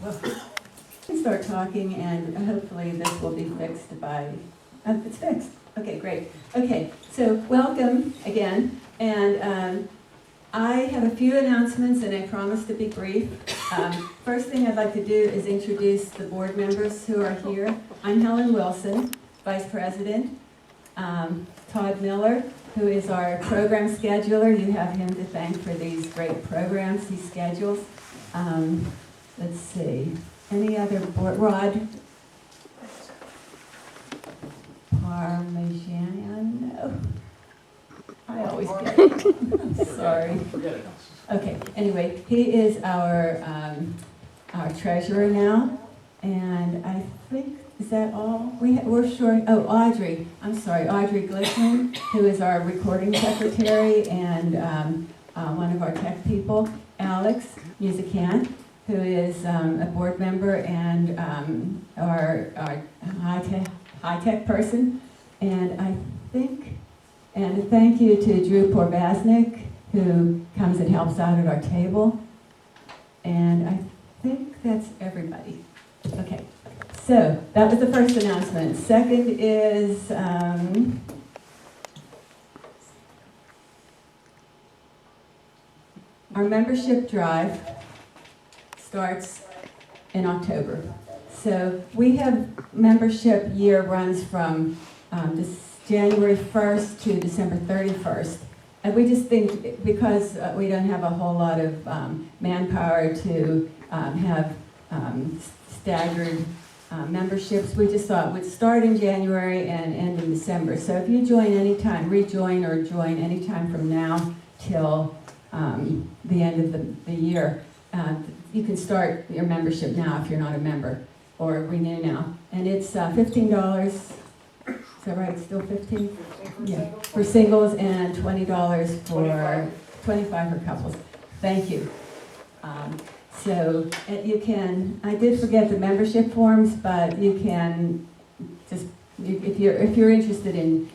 Start talking, and hopefully this will be fixed by, it's fixed. Okay, great. Okay, so welcome again, and I have a few announcements, and I promise to be brief. First thing I'd like to do is introduce the board members who are here. I'm Helen Wilson, Vice President. Todd Miller, who is our program scheduler. You have him to thank for these great programs he schedules. Let's see. Any other board? Rod Parmigiano? I always get it. Sorry. Okay, anyway, he is our treasurer now, and I think, is that all? We're short. Oh, Audrey. I'm sorry, Audrey Glickman, who is our recording secretary and one of our tech people. Alex Musicant, who is a board member and our high-tech person. And I think, and thank you to Drew Porbaznik, who comes and helps out at our table. And I think that's everybody. Okay, so that was the first announcement. Second is our membership drive starts in October. So we have membership year runs from this January 1st to December 31st. And we just think because we don't have a whole lot of manpower to have staggered memberships, we just thought we'd start in January and end in December. So if you join anytime, rejoin or join anytime from now till the end of the year, you can start your membership now if you're not a member, or renew now. And it's $15. Is that right? It's still 15? Yeah, for singles and $20 for 25 for couples. Thank you. So you can. I did forget the membership forms, but you can just if you're interested in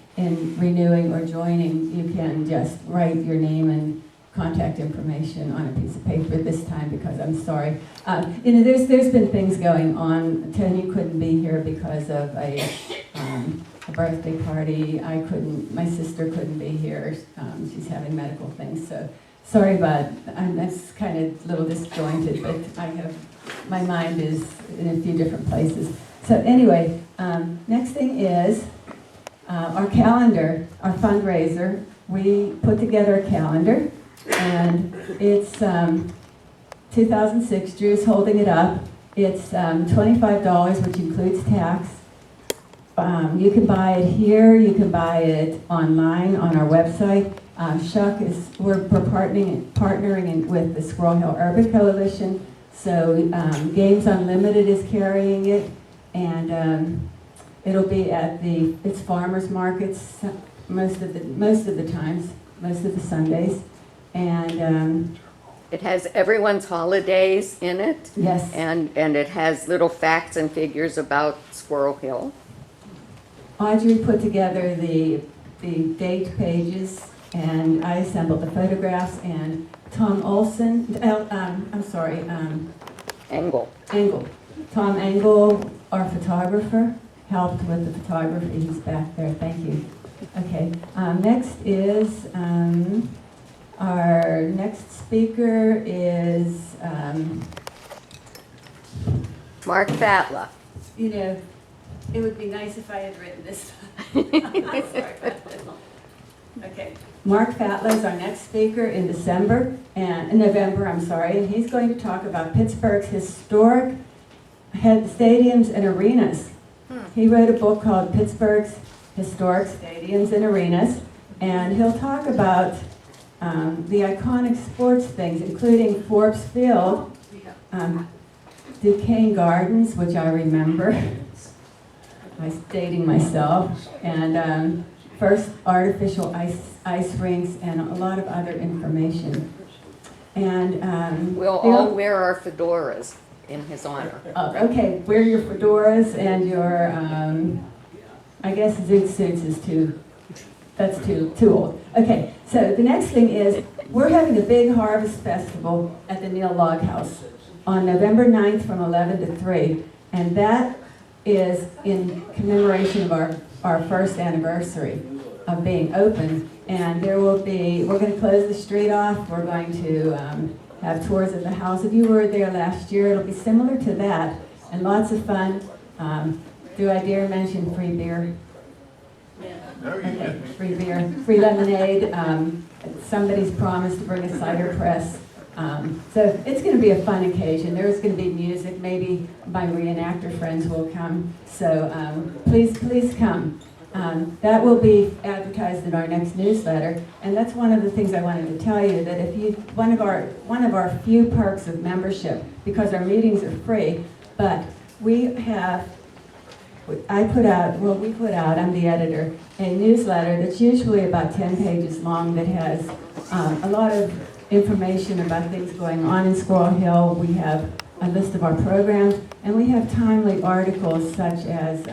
renewing or joining, you can just write your name and contact information on a piece of paper this time, because I'm sorry. There's been things going on. Tony couldn't be here because of a birthday party. I couldn't. My sister couldn't be here. She's having medical things. So sorry, but that's kind of a little disjointed. But my mind is in a few different places. So anyway, next thing is our calendar, our fundraiser. We put together a calendar. And it's 2006, Drew's holding it up. It's $25, which includes tax. You can buy it here, you can buy it online on our website. We're partnering with the Squirrel Hill Urban Coalition. So Games Unlimited is carrying it, and it'll be at it's farmers markets most of the times, most of the Sundays. And it has everyone's holidays in it. Yes. And it has little facts and figures about Squirrel Hill. Audrey put together the date pages, and I assembled the photographs, and Tom Olson, Engel. Tom Engel, our photographer, helped with the photography. He's back there. Thank you. Okay. Next is our next speaker is Mark Fatla. You know, it would be nice if I had written this. Sorry about that. Okay. Mark Fatla is our next speaker in November, and he's going to talk about Pittsburgh's historic stadiums and arenas. He wrote a book called Pittsburgh's Historic Stadiums and Arenas, and he'll talk about the iconic sports things, including Forbes Field, Duquesne Gardens, which I remember. I'm dating myself, and first artificial ice rinks, and a lot of other information. And we'll all wear our fedoras in his honor. Okay, wear your fedoras and your, I guess zoot suits is that's too old. Okay, so the next thing is we're having a big harvest festival at the Neal Log House. on November 9th from 11 to 3. And that is in commemoration of our first anniversary of being open. And there will be, we're going to close the street off. We're going to have tours of the house. If you were there last year, it'll be similar to that and lots of fun. Do I dare mention free beer? No, you Okay, didn't. free beer, free lemonade. Somebody's promised to bring a cider press. So it's going to be a fun occasion. There's going to be music. Maybe my reenactor friends will come. So please come. That will be advertised in our next newsletter. And that's one of the things I wanted to tell you, that if you, one of our few perks of membership, because our meetings are free, but we put out, I'm the editor, a newsletter that's usually about 10 pages long that has a lot of information about things going on in Squirrel Hill. We have a list of our programs, and we have timely articles such as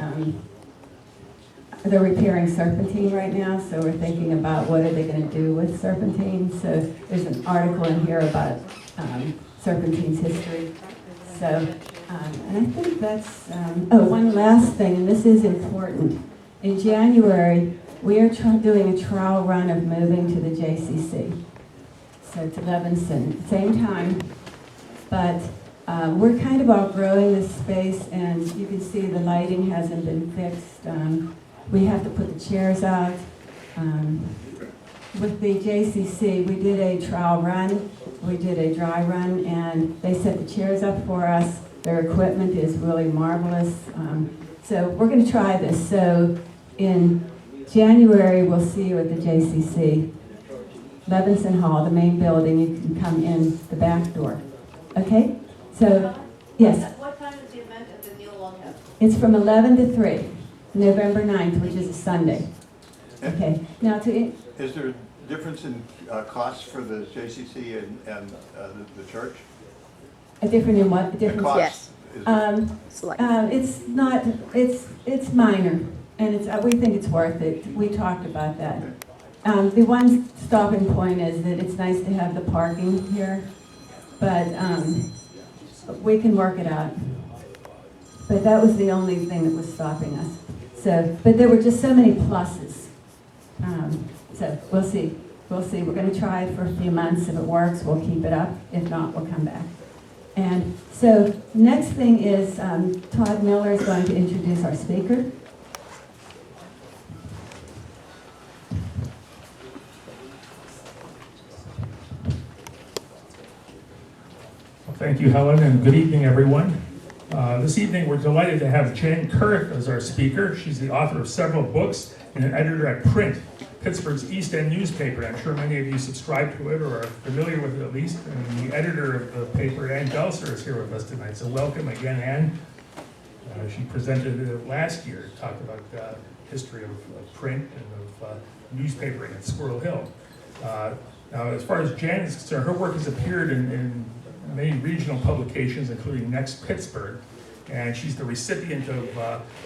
they're repairing serpentine right now, so we're thinking about what are they going to do with serpentine. So there's an article in here about serpentine's history. So, and I think that's, one last thing, and this is important. In January, we are doing a trial run of moving to the JCC. So to Levinson, same time, but we're kind of outgrowing this space, and you can see the lighting hasn't been fixed. We have to put the chairs out. With the JCC, we did a trial run, we did a dry run, and they set the chairs up for us. Their equipment is really marvelous. So we're going to try this. So in January, we'll see you at the JCC. Levinson Hall, the main building, you can come in the back door. Okay? So, yes. What time is the event at the Neil Longhouse? It's from 11 to 3, November 9th, which is a Sunday. Okay. Now, Is there a difference in costs for the JCC and the church? a different in what? A The different. cost, Yes. is It's not. It's minor, and we think it's worth it. We talked about that. The one stopping point is that it's nice to have the parking here, but we can work it out. But that was the only thing that was stopping us. So, but there were just so many pluses. So we'll see. We'll see. We're going to try it for a few months. If it works, we'll keep it up. If not, we'll come back. And so next thing is Todd Miller is going to introduce our speaker. Thank you, Helen, and good evening, everyone. This evening, we're delighted to have Jan Kurth as our speaker. She's the author of several books and an editor at Print, Pittsburgh's East End newspaper. I'm sure many of you subscribe to it or are familiar with it at least. And the editor of the paper, Ann Belser, is here with us tonight. So welcome again, Ann. She presented it last year, talked about history of print and of newspapering at Squirrel Hill. Now, as far as Jan is concerned, her work has appeared in many regional publications, including Next Pittsburgh, and she's the recipient of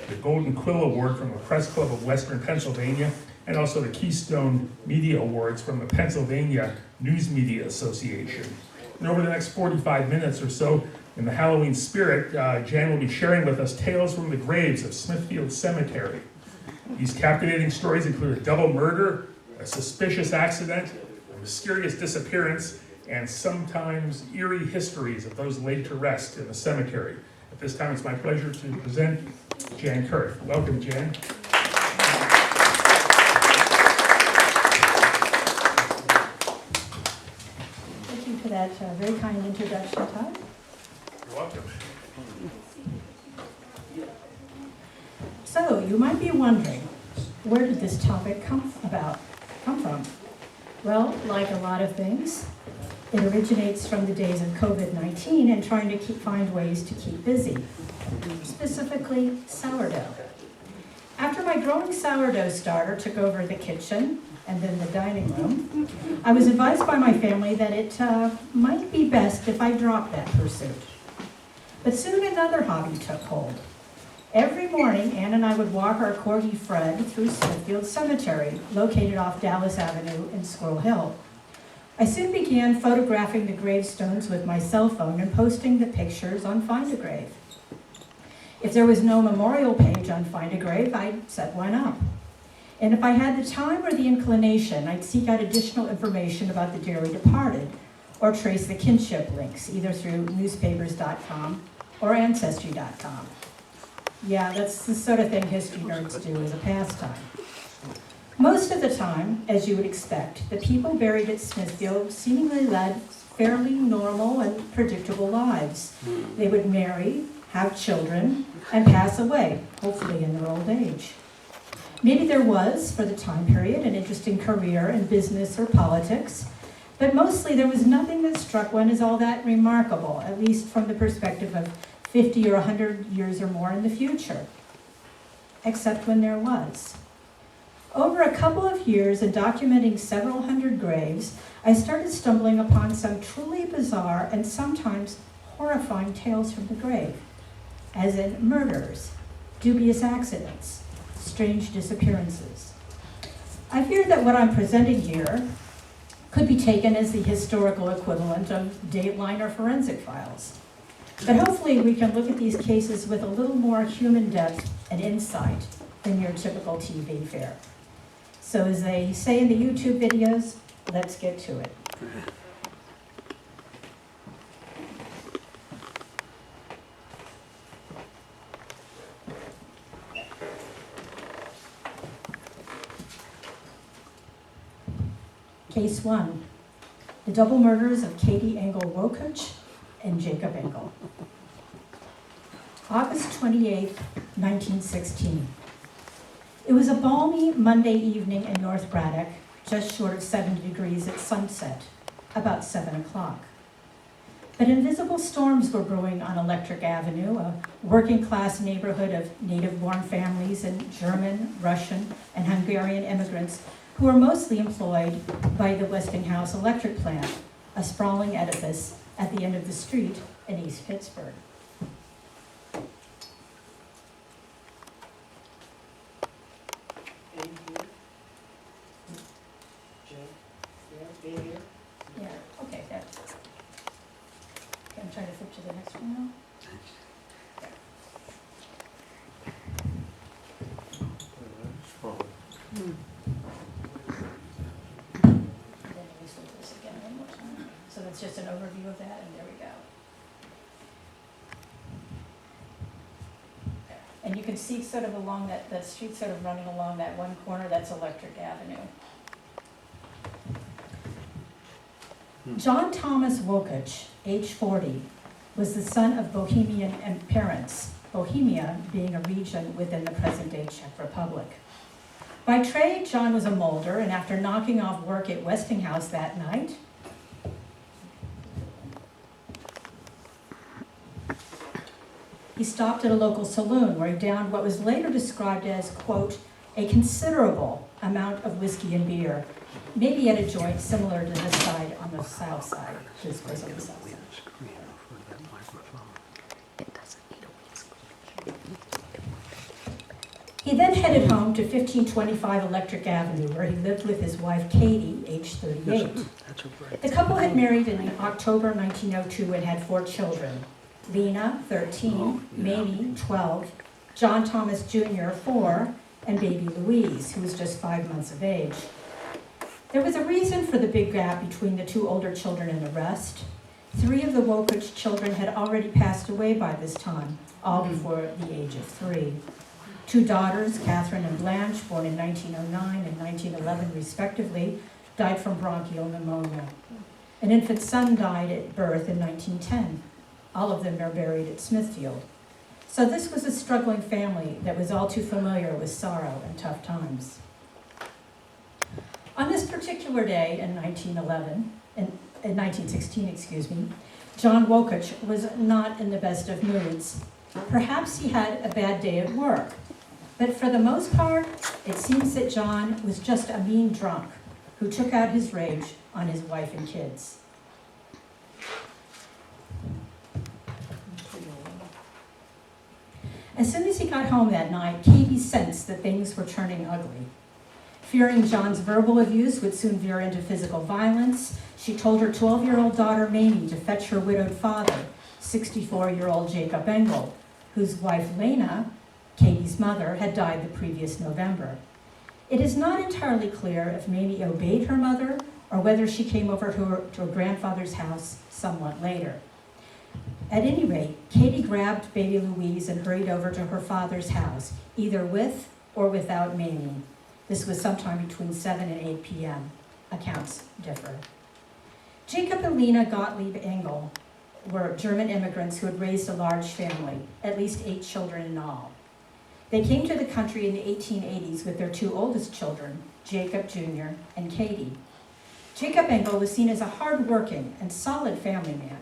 the Golden Quill Award from the Press Club of Western Pennsylvania, and also the Keystone Media Awards from the Pennsylvania News Media Association. And over the next 45 minutes or so, in the Halloween spirit, Jan will be sharing with us tales from the graves of Smithfield Cemetery. These captivating stories include a double murder, a suspicious accident, a mysterious disappearance, and sometimes eerie histories of those laid to rest in the cemetery. At this time, it's my pleasure to present Jan Kurth. Welcome, Jan. Thank you for that very kind introduction, Todd. You're welcome. So, you might be wondering, where did this topic come from? Well, like a lot of things, it originates from the days of COVID-19 and trying to find ways to keep busy, specifically sourdough. After my growing sourdough starter took over the kitchen and then the dining room, I was advised by my family that it might be best if I dropped that pursuit. But soon another hobby took hold. Every morning, Ann and I would walk our corgi Fred through Smithfield Cemetery, located off Dallas Avenue in Squirrel Hill. I soon began photographing the gravestones with my cell phone and posting the pictures on Find a Grave. If there was no memorial page on Find a Grave, I set one up. And if I had the time or the inclination, I'd seek out additional information about the dearly departed, or trace the kinship links, either through newspapers.com or ancestry.com. Yeah, that's the sort of thing history nerds do as a pastime. Most of the time, as you would expect, the people buried at Smithfield seemingly led fairly normal and predictable lives. They would marry, have children, and pass away, hopefully in their old age. Maybe there was, for the time period, an interesting career in business or politics, but mostly there was nothing that struck one as all that remarkable, at least from the perspective of 50 or 100 years or more in the future, except when there was. Over a couple of years and documenting several hundred graves, I started stumbling upon some truly bizarre and sometimes horrifying tales from the grave, as in murders, dubious accidents, strange disappearances. I fear that what I'm presenting here could be taken as the historical equivalent of Dateline or forensic files. But hopefully we can look at these cases with a little more human depth and insight than your typical TV fare. So as they say in the YouTube videos, let's get to it. Case 1, the double murders of Katie Engel Wokuch and Jacob Engel. August 28, 1916. It was a balmy Monday evening in North Braddock, just short of 70 degrees at sunset, about 7 o'clock. But invisible storms were brewing on Electric Avenue, a working-class neighborhood of native-born families and German, Russian, and Hungarian immigrants who were mostly employed by the Westinghouse electric plant, a sprawling edifice at the end of the street in East Pittsburgh. Yeah, okay, that's, okay, I'm trying to flip to the next one now. Then we flip this again one more time. So that's just an overview of that, and there we go. And you can see sort of along that street sort of running along that one corner, that's Electric Avenue. John Thomas Wokuch, age 40, was the son of Bohemian parents, Bohemia being a region within the present-day Czech Republic. By trade, John was a molder, and after knocking off work at Westinghouse that night, he stopped at a local saloon where he downed what was later described as, quote, a considerable amount of whiskey and beer, maybe at a joint similar to this side on the south side. This was on the south side. He then headed home to 1525 Electric Avenue, where he lived with his wife Katie, age 38. The couple had married in October 1902 and had 4 children. Lena, 13, Mamie, 12, John Thomas Jr., 4, and baby Louise, who was just 5 months of age. There was a reason for the big gap between the 2 older children and the rest. 3 of the Wokuch children had already passed away by this time, all before the age of 3. 2 daughters, Catherine and Blanche, born in 1909 and 1911 respectively, died from bronchial pneumonia. An infant son died at birth in 1910. All of them are buried at Smithfield. So this was a struggling family that was all too familiar with sorrow and tough times. On this particular day in 1916, John Wokuch was not in the best of moods. Perhaps he had a bad day at work, but for the most part, it seems that John was just a mean drunk who took out his rage on his wife and kids. As soon as he got home that night, Katie sensed that things were turning ugly. Fearing John's verbal abuse would soon veer into physical violence, she told her 12-year-old daughter Mamie to fetch her widowed father, 64-year-old Jacob Engel, whose wife Lena, Katie's mother, had died the previous November. It is not entirely clear if Mamie obeyed her mother or whether she came over to her grandfather's house somewhat later. At any rate, Katie grabbed baby Louise and hurried over to her father's house, either with or without Mamie. This was sometime between 7 and 8 p.m. Accounts differ. Jacob and Lena Gottlieb Engel were German immigrants who had raised a large family, at least 8 children in all. They came to the country in the 1880s with their 2 oldest children, Jacob Jr. and Katie. Jacob Engel was seen as a hard-working and solid family man.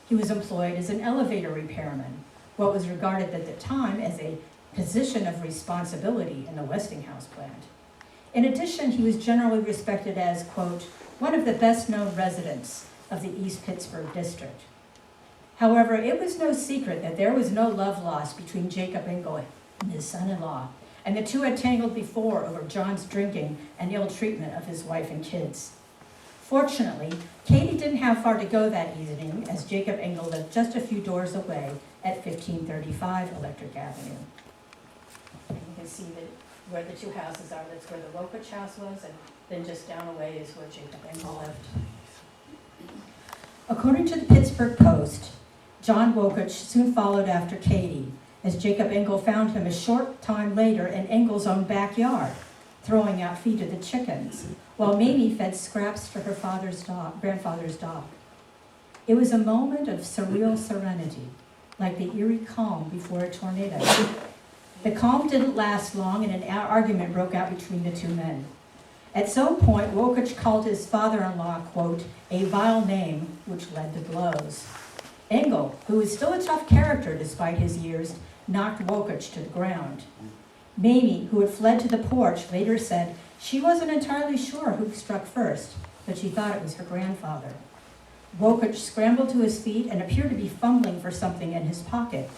He was employed as an elevator repairman, what was regarded at the time as a position of responsibility in the Westinghouse plant. In addition, he was generally respected as, quote, one of the best-known residents of the East Pittsburgh district. However, it was no secret that there was no love lost between Jacob Engel and his son-in-law, and the two had tangled before over John's drinking and ill treatment of his wife and kids. Fortunately, Katie didn't have far to go that evening, as Jacob Engel lived just a few doors away at 1535 Electric Avenue. And you can see that where the 2 houses are, that's where the Wokich house was, and then just down away is where Jacob Engel lived. According to the Pittsburgh Post, John Wokich soon followed after Katie, as Jacob Engel found him a short time later in Engel's own backyard, throwing out feed to the chickens, while Mamie fed scraps to her grandfather's dog. It was a moment of surreal serenity, like the eerie calm before a tornado. The calm didn't last long, and an argument broke out between the 2 men. At some point, Wokich called his father-in-law, quote, a vile name, which led to blows. Engel, who was still a tough character despite his years, knocked Wokich to the ground. Mamie, who had fled to the porch, later said she wasn't entirely sure who struck first, but she thought it was her grandfather. Wokich scrambled to his feet and appeared to be fumbling for something in his pocket.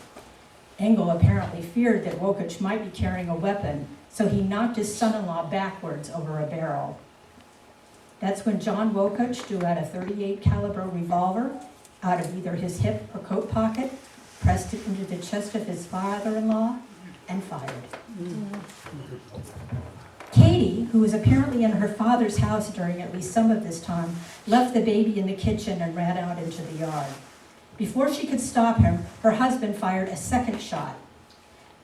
Engel apparently feared that Wokich might be carrying a weapon, so he knocked his son-in-law backwards over a barrel. That's when John Wokich drew out a .38 caliber revolver out of either his hip or coat pocket, pressed it into the chest of his father-in-law, and fired. Katie, who was apparently in her father's house during at least some of this time, left the baby in the kitchen and ran out into the yard. Before she could stop him, her husband fired a second shot.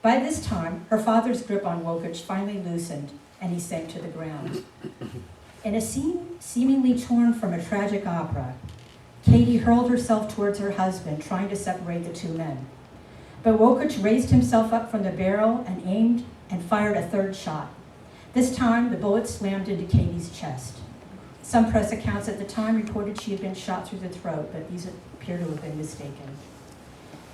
By this time, her father's grip on Wokich finally loosened, and he sank to the ground. In a scene seemingly torn from a tragic opera, Katie hurled herself towards her husband, trying to separate the 2 men. But Wokich raised himself up from the barrel and aimed and fired a 3rd shot. This time, the bullet slammed into Katie's chest. Some press accounts at the time reported she had been shot through the throat, but these appear to have been mistaken.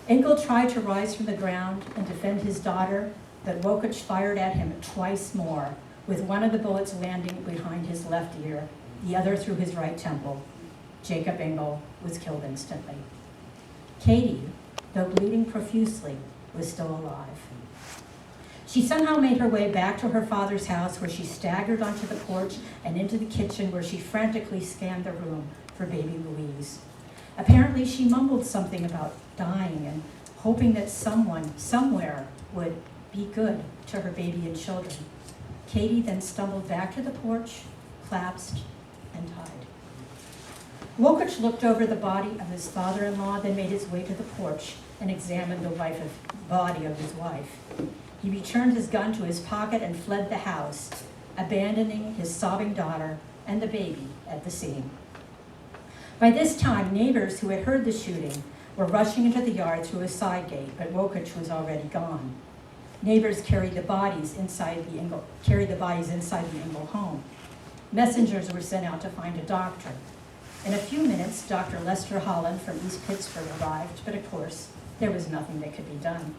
Engel tried to rise from the ground and defend his daughter, but Wokich fired at him twice more, with one of the bullets landing behind his left ear, the other through his right temple. Jacob Engel was killed instantly. Katie, though bleeding profusely, was still alive. She somehow made her way back to her father's house, where she staggered onto the porch and into the kitchen, where she frantically scanned the room for baby Louise. Apparently, she mumbled something about dying and hoping that someone, somewhere, would be good to her baby and children. Katie then stumbled back to the porch, collapsed, and died. Wokich looked over the body of his father-in-law, then made his way to the porch and examined the body of his wife. He returned his gun to his pocket and fled the house, abandoning his sobbing daughter and the baby at the scene. By this time, neighbors who had heard the shooting were rushing into the yard through a side gate, but Wokich was already gone. Neighbors carried the bodies inside the Engel home. Messengers were sent out to find a doctor. In a few minutes, Dr. Lester Holland from East Pittsburgh arrived, but of course, there was nothing that could be done.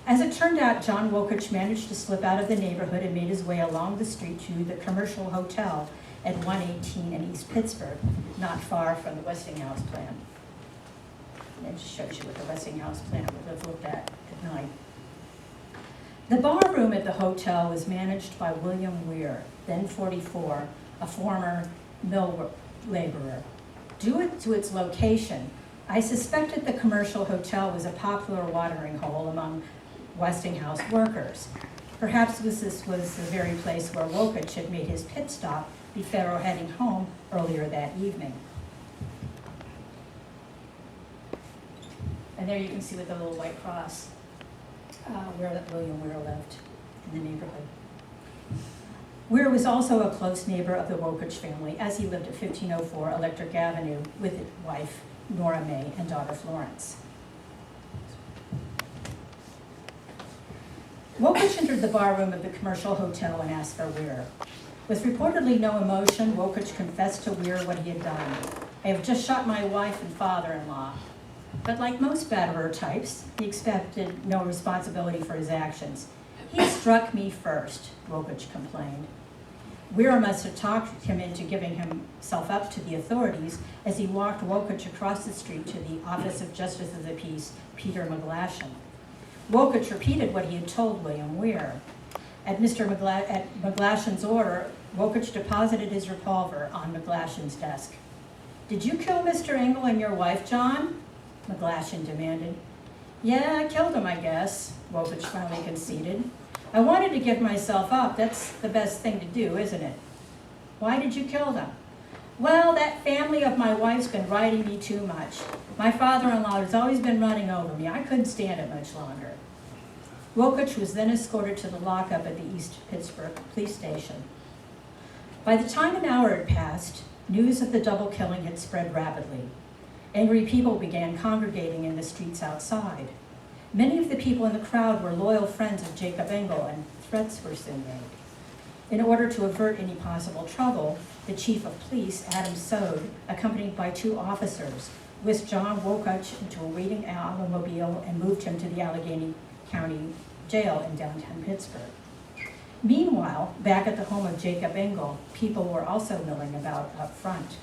As it turned out, John Wokich managed to slip out of the neighborhood and made his way along the street to the Commercial Hotel at 118 in East Pittsburgh, not far from the Westinghouse plant. And it just shows you what the Westinghouse plant would have looked at night. The bar room at the hotel was managed by William Weir, then 44, a former mill laborer. Due to its location, I suspected the commercial hotel was a popular watering hole among Westinghouse workers. Perhaps this was the very place where Wokich had made his pit stop before heading home earlier that evening. And there you can see with the little white cross where that William Weir lived in the neighborhood. Weir was also a close neighbor of the Wokich family, as he lived at 1504 Electric Avenue with his wife, Nora May, and daughter Florence. Wokich entered the bar room of the commercial hotel and asked for Weir. With reportedly no emotion, Wokich confessed to Weir what he had done. "I have just shot my wife and father-in-law." But like most batterer types, he accepted no responsibility for his actions. "He struck me first," Wokich complained. Weir must have talked him into giving himself up to the authorities as he walked Wokich across the street to the Office of Justice of the Peace, Peter McGlashan. Wokich repeated what he had told William Weir. At McGlashan's order, Wokich deposited his revolver on McGlashan's desk. "Did you kill Mr. Engel and your wife, John?" McGlashan demanded. "Yeah, I killed him, I guess," Wokich finally conceded. "I wanted to give myself up. That's the best thing to do, isn't it?" "Why did you kill them?" "Well, that family of my wife's been riding me too much. My father-in-law has always been running over me. I couldn't stand it much longer." Wokich was then escorted to the lockup at the East Pittsburgh police station. By the time an hour had passed, news of the double killing had spread rapidly. Angry people began congregating in the streets outside. Many of the people in the crowd were loyal friends of Jacob Engel, and threats were soon made. In order to avert any possible trouble, the chief of police, Adam Sode, accompanied by 2 officers, whisked John Wokich into a waiting automobile and moved him to the Allegheny County Jail in downtown Pittsburgh. Meanwhile, back at the home of Jacob Engel, people were also milling about up front.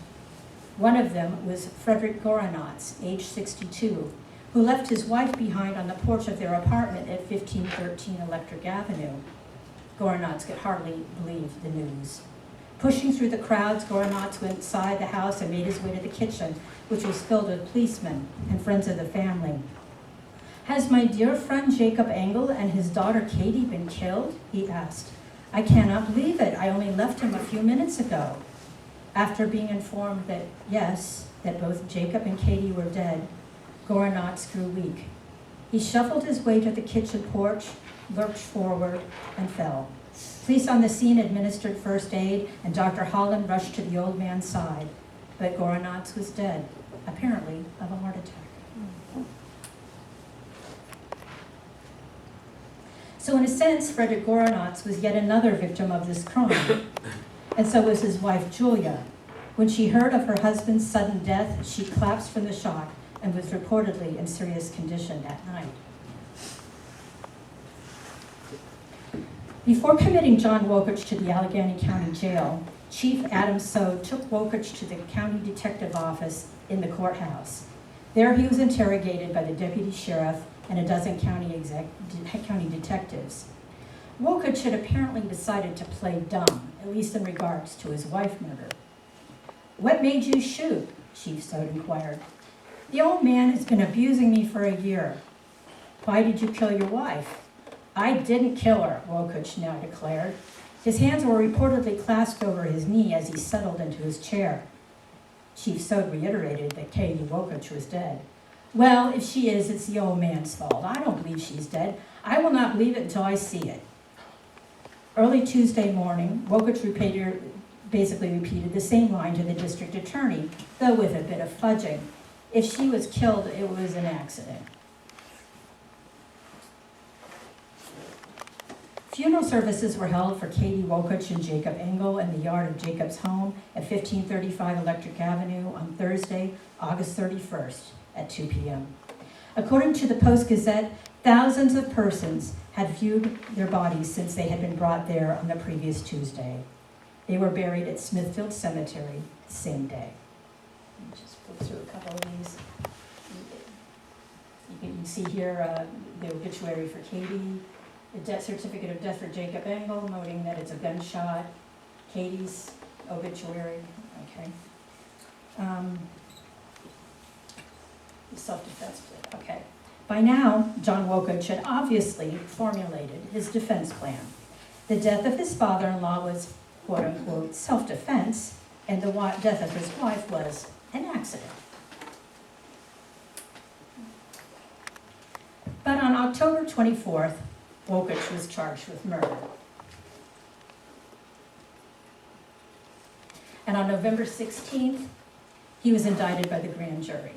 One of them was Frederick Goranotz, age 62, who left his wife behind on the porch of their apartment at 1513 Electric Avenue. Goranotz could hardly believe the news. Pushing through the crowds, Goranotz went inside the house and made his way to the kitchen, which was filled with policemen and friends of the family. "Has my dear friend Jacob Engel and his daughter Katie been killed?" he asked. "I cannot believe it. I only left him a few minutes ago." After being informed that yes, that both Jacob and Katie were dead, Goranotz grew weak. He shuffled his way to the kitchen porch, lurched forward, and fell. Police on the scene administered first aid, and Dr. Holland rushed to the old man's side. But Goranotz was dead, apparently of a heart attack. So in a sense, Frederick Goranotz was yet another victim of this crime. And so was his wife, Julia. When she heard of her husband's sudden death, she collapsed from the shock and was reportedly in serious condition that night. Before committing John Wokich to the Allegheny County Jail, Chief Adam Sode took Wokich to the county detective office in the courthouse. There he was interrogated by the deputy sheriff and a dozen county detectives. Wokich had apparently decided to play dumb, at least in regards to his wife murder. "What made you shoot?" Chief Sode inquired. "The old man has been abusing me for a year." "Why did you kill your wife?" "I didn't kill her," Wokich now declared. His hands were reportedly clasped over his knee as he settled into his chair. Chief Sode reiterated that Katie Wokich was dead. "Well, if she is, it's the old man's fault. I don't believe she's dead. I will not believe it until I see it." Early Tuesday morning, Wokich basically repeated the same line to the district attorney, though with a bit of fudging. If she was killed, it was an accident. Funeral services were held for Katie Wokich and Jacob Engel in the yard of Jacob's home at 1535 Electric Avenue on Thursday, August 31st at 2 p.m. According to the Post-Gazette, thousands of persons had viewed their bodies since they had been brought there on the previous Tuesday. They were buried at Smithfield Cemetery the same day. Let me just flip through a couple of these. You can see here the obituary for Katie. a death certificate of death for Jacob Engel, noting that it's a gunshot. Katie's obituary, okay. Self-defense plea, okay. By now, John Wokich had obviously formulated his defense plan. The death of his father-in-law was, quote-unquote, self-defense, and the death of his wife was an accident. But on October 24th, Wokich was charged with murder. And on November 16th, he was indicted by the grand jury.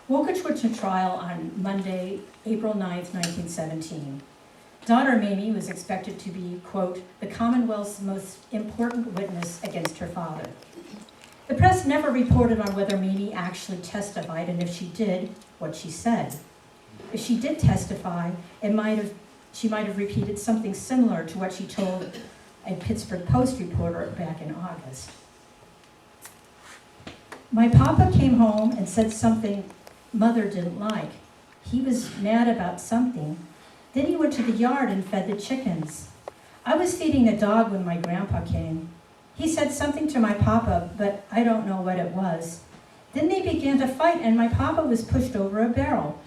Wokich went to trial on Monday, April 9th, 1917. Daughter Mamie was expected to be, quote, the Commonwealth's most important witness against her father. The press never reported on whether Mamie actually testified, and if she did, what she said. If she did testify, she might have repeated something similar to what she told a Pittsburgh Post reporter back in August. My papa came home and said something Mother didn't like. He was mad about something. Then he went to the yard and fed the chickens. I was feeding the dog when my grandpa came. He said something to my papa, but I don't know what it was. Then they began to fight, and my papa was pushed over a barrel.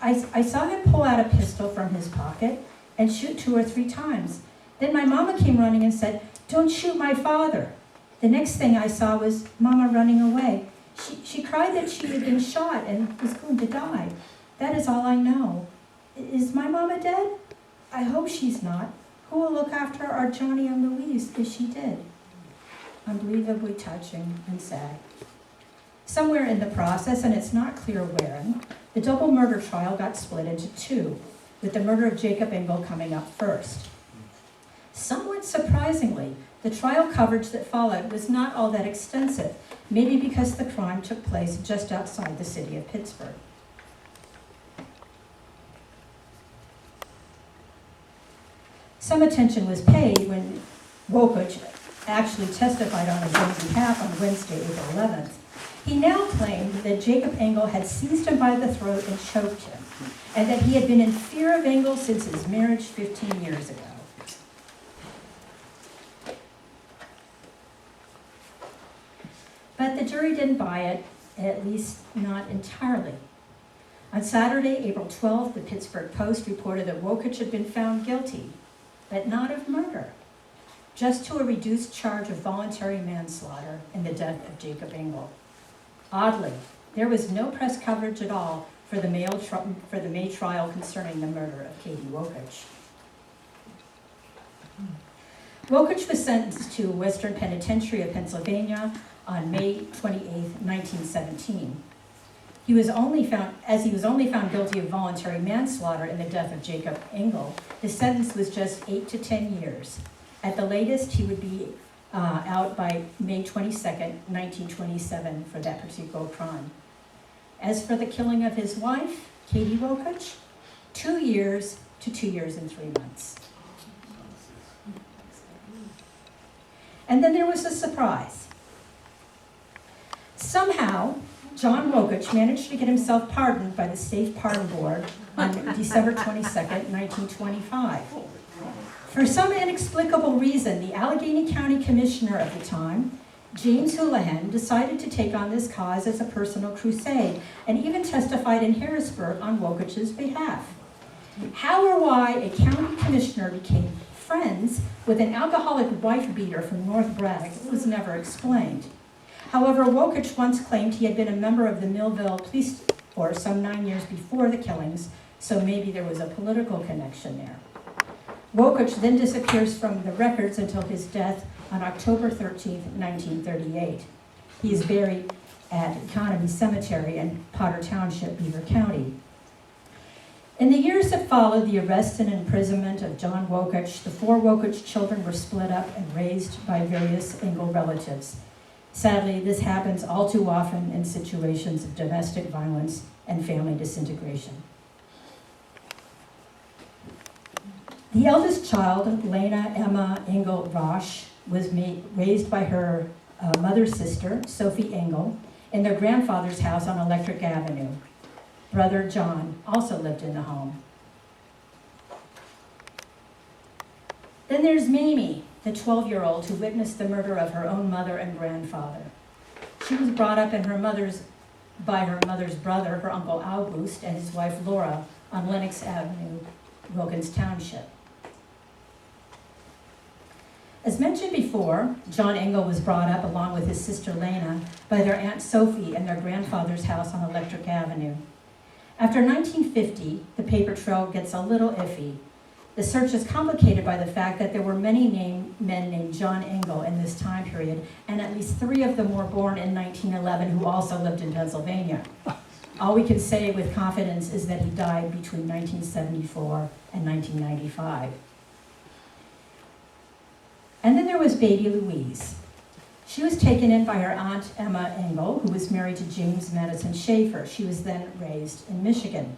I saw him pull out a pistol from his pocket and shoot 2 or 3 times. Then my mama came running and said, "Don't shoot my father." The next thing I saw was Mama running away. She cried that she had been shot and was going to die. That is all I know. Is my mama dead? I hope she's not. Who will look after our Johnny and Louise if she did? Unbelievably touching and sad. Somewhere in the process, and it's not clear wherein, the double murder trial got split into 2, with the murder of Jacob Engel coming up first. Somewhat surprisingly, the trial coverage that followed was not all that extensive, maybe because the crime took place just outside the city of Pittsburgh. Some attention was paid when Wokich actually testified on his own behalf on Wednesday, April 11th. He now claimed that Jacob Engel had seized him by the throat and choked him, and that he had been in fear of Engel since his marriage 15 years ago. But the jury didn't buy it, at least not entirely. On Saturday, April 12th, the Pittsburgh Post reported that Wokich had been found guilty, but not of murder, just to a reduced charge of voluntary manslaughter in the death of Jacob Engel. Oddly, there was no press coverage at all for the May trial concerning the murder of Katie Wokich. Wokich was sentenced to Western Penitentiary of Pennsylvania on May 28, 1917. He was only found guilty of voluntary manslaughter in the death of Jacob Engel, his sentence was just 8 to 10 years. At the latest, he would be out by May 22nd, 1927 for that particular crime. As for the killing of his wife, Katie Wokich, 2 years to 2 years and 3 months. And then there was a surprise. Somehow, John Wokich managed to get himself pardoned by the State Pardon Board on December 22nd, 1925. For some inexplicable reason, the Allegheny County Commissioner of the time, James Houlihan, decided to take on this cause as a personal crusade and even testified in Harrisburg on Wokich's behalf. How or why a county commissioner became friends with an alcoholic wife-beater from North Braddock was never explained. However, Wokich once claimed he had been a member of the Millville Police Force some 9 years before the killings, so maybe there was a political connection there. Wokich then disappears from the records until his death on October 13, 1938. He is buried at Economy Cemetery in Potter Township, Beaver County. In the years that followed the arrest and imprisonment of John Wokich, the 4 Wokich children were split up and raised by various Engel relatives. Sadly, this happens all too often in situations of domestic violence and family disintegration. The eldest child, Lena Emma Engel Roche, was raised by her mother's sister, Sophie Engel, in their grandfather's house on Electric Avenue. brother John, also lived in the home. Then there's Mamie, the 12-year-old who witnessed the murder of her own mother and grandfather. She was brought up by her mother's brother, her uncle August, and his wife Laura on Lenox Avenue, Wilkins Township. As mentioned before, John Engel was brought up along with his sister Lena by their Aunt Sophie in their grandfather's house on Electric Avenue. After 1950, the paper trail gets a little iffy. The search is complicated by the fact that there were many men named John Engel in this time period, and at least 3 of them were born in 1911 who also lived in Pennsylvania. All we can say with confidence is that he died between 1974 and 1995. And then there was baby Louise. She was taken in by her aunt Emma Engel, who was married to James Madison Schaefer. She was then raised in Michigan.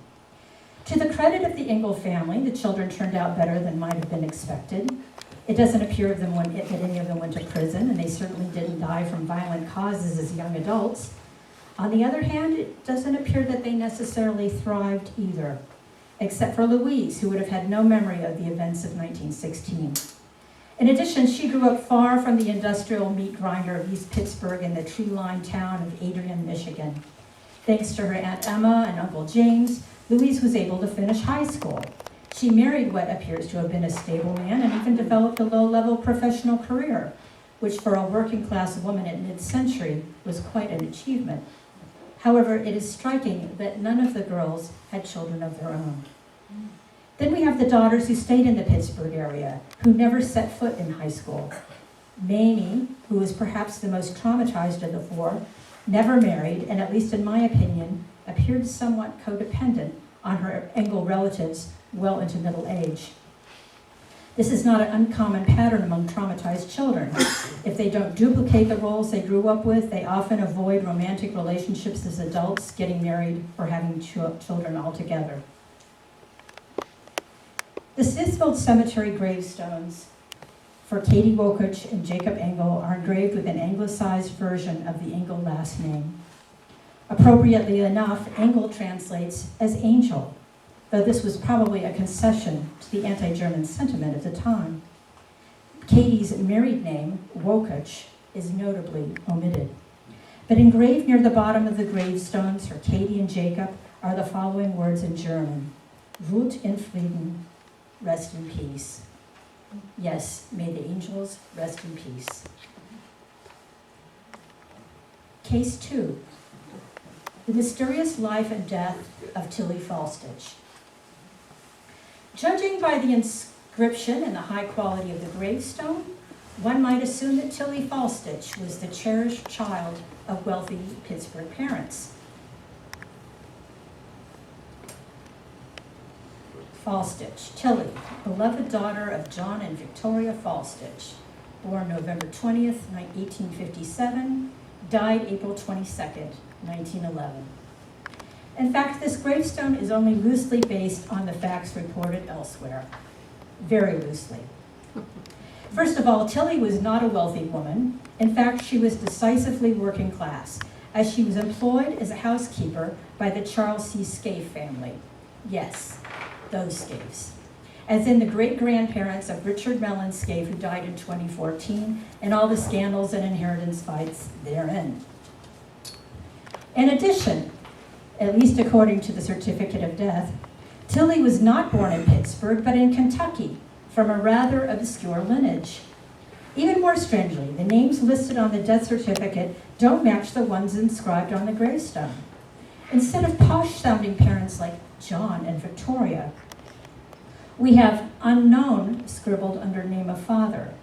To the credit of the Engel family, the children turned out better than might have been expected. It doesn't appear that any of them went to prison, and they certainly didn't die from violent causes as young adults. On the other hand, it doesn't appear that they necessarily thrived either, except for Louise, who would have had no memory of the events of 1916. In addition, she grew up far from the industrial meat grinder of East Pittsburgh in the tree-lined town of Adrian, Michigan. Thanks to her Aunt Emma and Uncle James, Louise was able to finish high school. She married what appears to have been a stable man and even developed a low-level professional career, which for a working-class woman at mid-century was quite an achievement. However, it is striking that none of the girls had children of their own. Then we have the daughters who stayed in the Pittsburgh area, who never set foot in high school. Mamie, who was perhaps the most traumatized of the 4, never married, and at least in my opinion, appeared somewhat codependent on her Engel relatives well into middle age. This is not an uncommon pattern among traumatized children. If they don't duplicate the roles they grew up with, they often avoid romantic relationships as adults, getting married, or having children altogether. The Smithfield Cemetery gravestones for Katie Wokuch and Jacob Engel are engraved with an anglicized version of the Engel last name. Appropriately enough, Engel translates as angel, though this was probably a concession to the anti-German sentiment at the time. Katie's married name, Wokuch, is notably omitted. But engraved near the bottom of the gravestones for Katie and Jacob are the following words in German: Ruht in Frieden, rest in peace. Yes, may the angels rest in peace. Case 2. The mysterious life and death of Tilly Falstich. Judging by the inscription and the high quality of the gravestone, one might assume that Tilly Falstich was the cherished child of wealthy Pittsburgh parents. Falstich, Tilly, beloved daughter of John and Victoria Falstich, born November 20th, 1857, died April 22nd, 1911. In fact, this gravestone is only loosely based on the facts reported elsewhere. Very loosely. First of all, Tilly was not a wealthy woman. In fact, she was decisively working class, as she was employed as a housekeeper by the Charles C. Scaife family. Yes, those Scaifes. As in the great-grandparents of Richard Mellon Scaife, who died in 2014, and all the scandals and inheritance fights therein. In addition, at least according to the certificate of death, Tilly was not born in Pittsburgh, but in Kentucky, from a rather obscure lineage. Even more strangely, the names listed on the death certificate don't match the ones inscribed on the gravestone. Instead of posh-sounding parents like John and Victoria, we have unknown scribbled under name of father.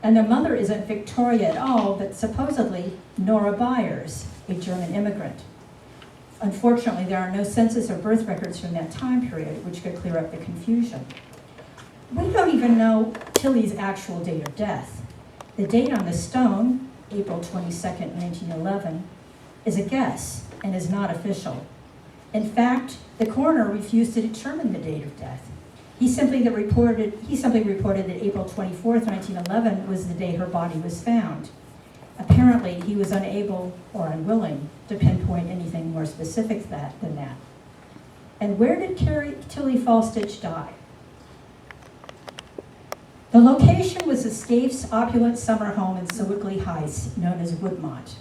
And their mother isn't Victoria at all, but supposedly Nora Byers, a German immigrant. Unfortunately, there are no census or birth records from that time period, which could clear up the confusion. We don't even know Tilly's actual date of death. The date on the stone, April 22nd, 1911, is a guess and is not official. In fact, the coroner refused to determine the date of death. He simply reported that April 24th, 1911 was the day her body was found. Apparently, he was unable or unwilling to pinpoint anything more specific than that. And where did Tilly Falstich die? The location was the Scaife's opulent summer home in Sewickley Heights, known as Woodmont.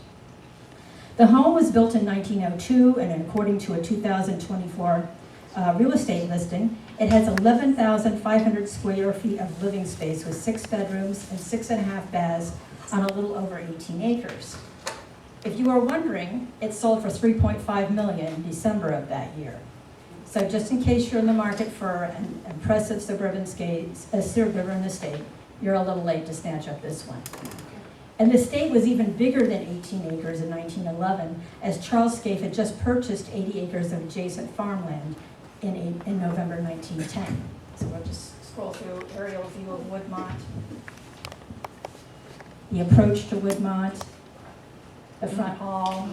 The home was built in 1902, and according to a 2024 real estate listing, it has 11,500 square feet of living space with 6 bedrooms and 6.5 baths on a little over 18 acres. If you are wondering, it sold for $3.5 million in December of that year. So just in case you're in the market for an impressive suburban estate, you're a little late to snatch up this one. And the estate was even bigger than 18 acres in 1911, as Charles Scaife had just purchased 80 acres of adjacent farmland in November 1910. So we'll just scroll through aerial view of Woodmont, the approach to Woodmont, the front hall.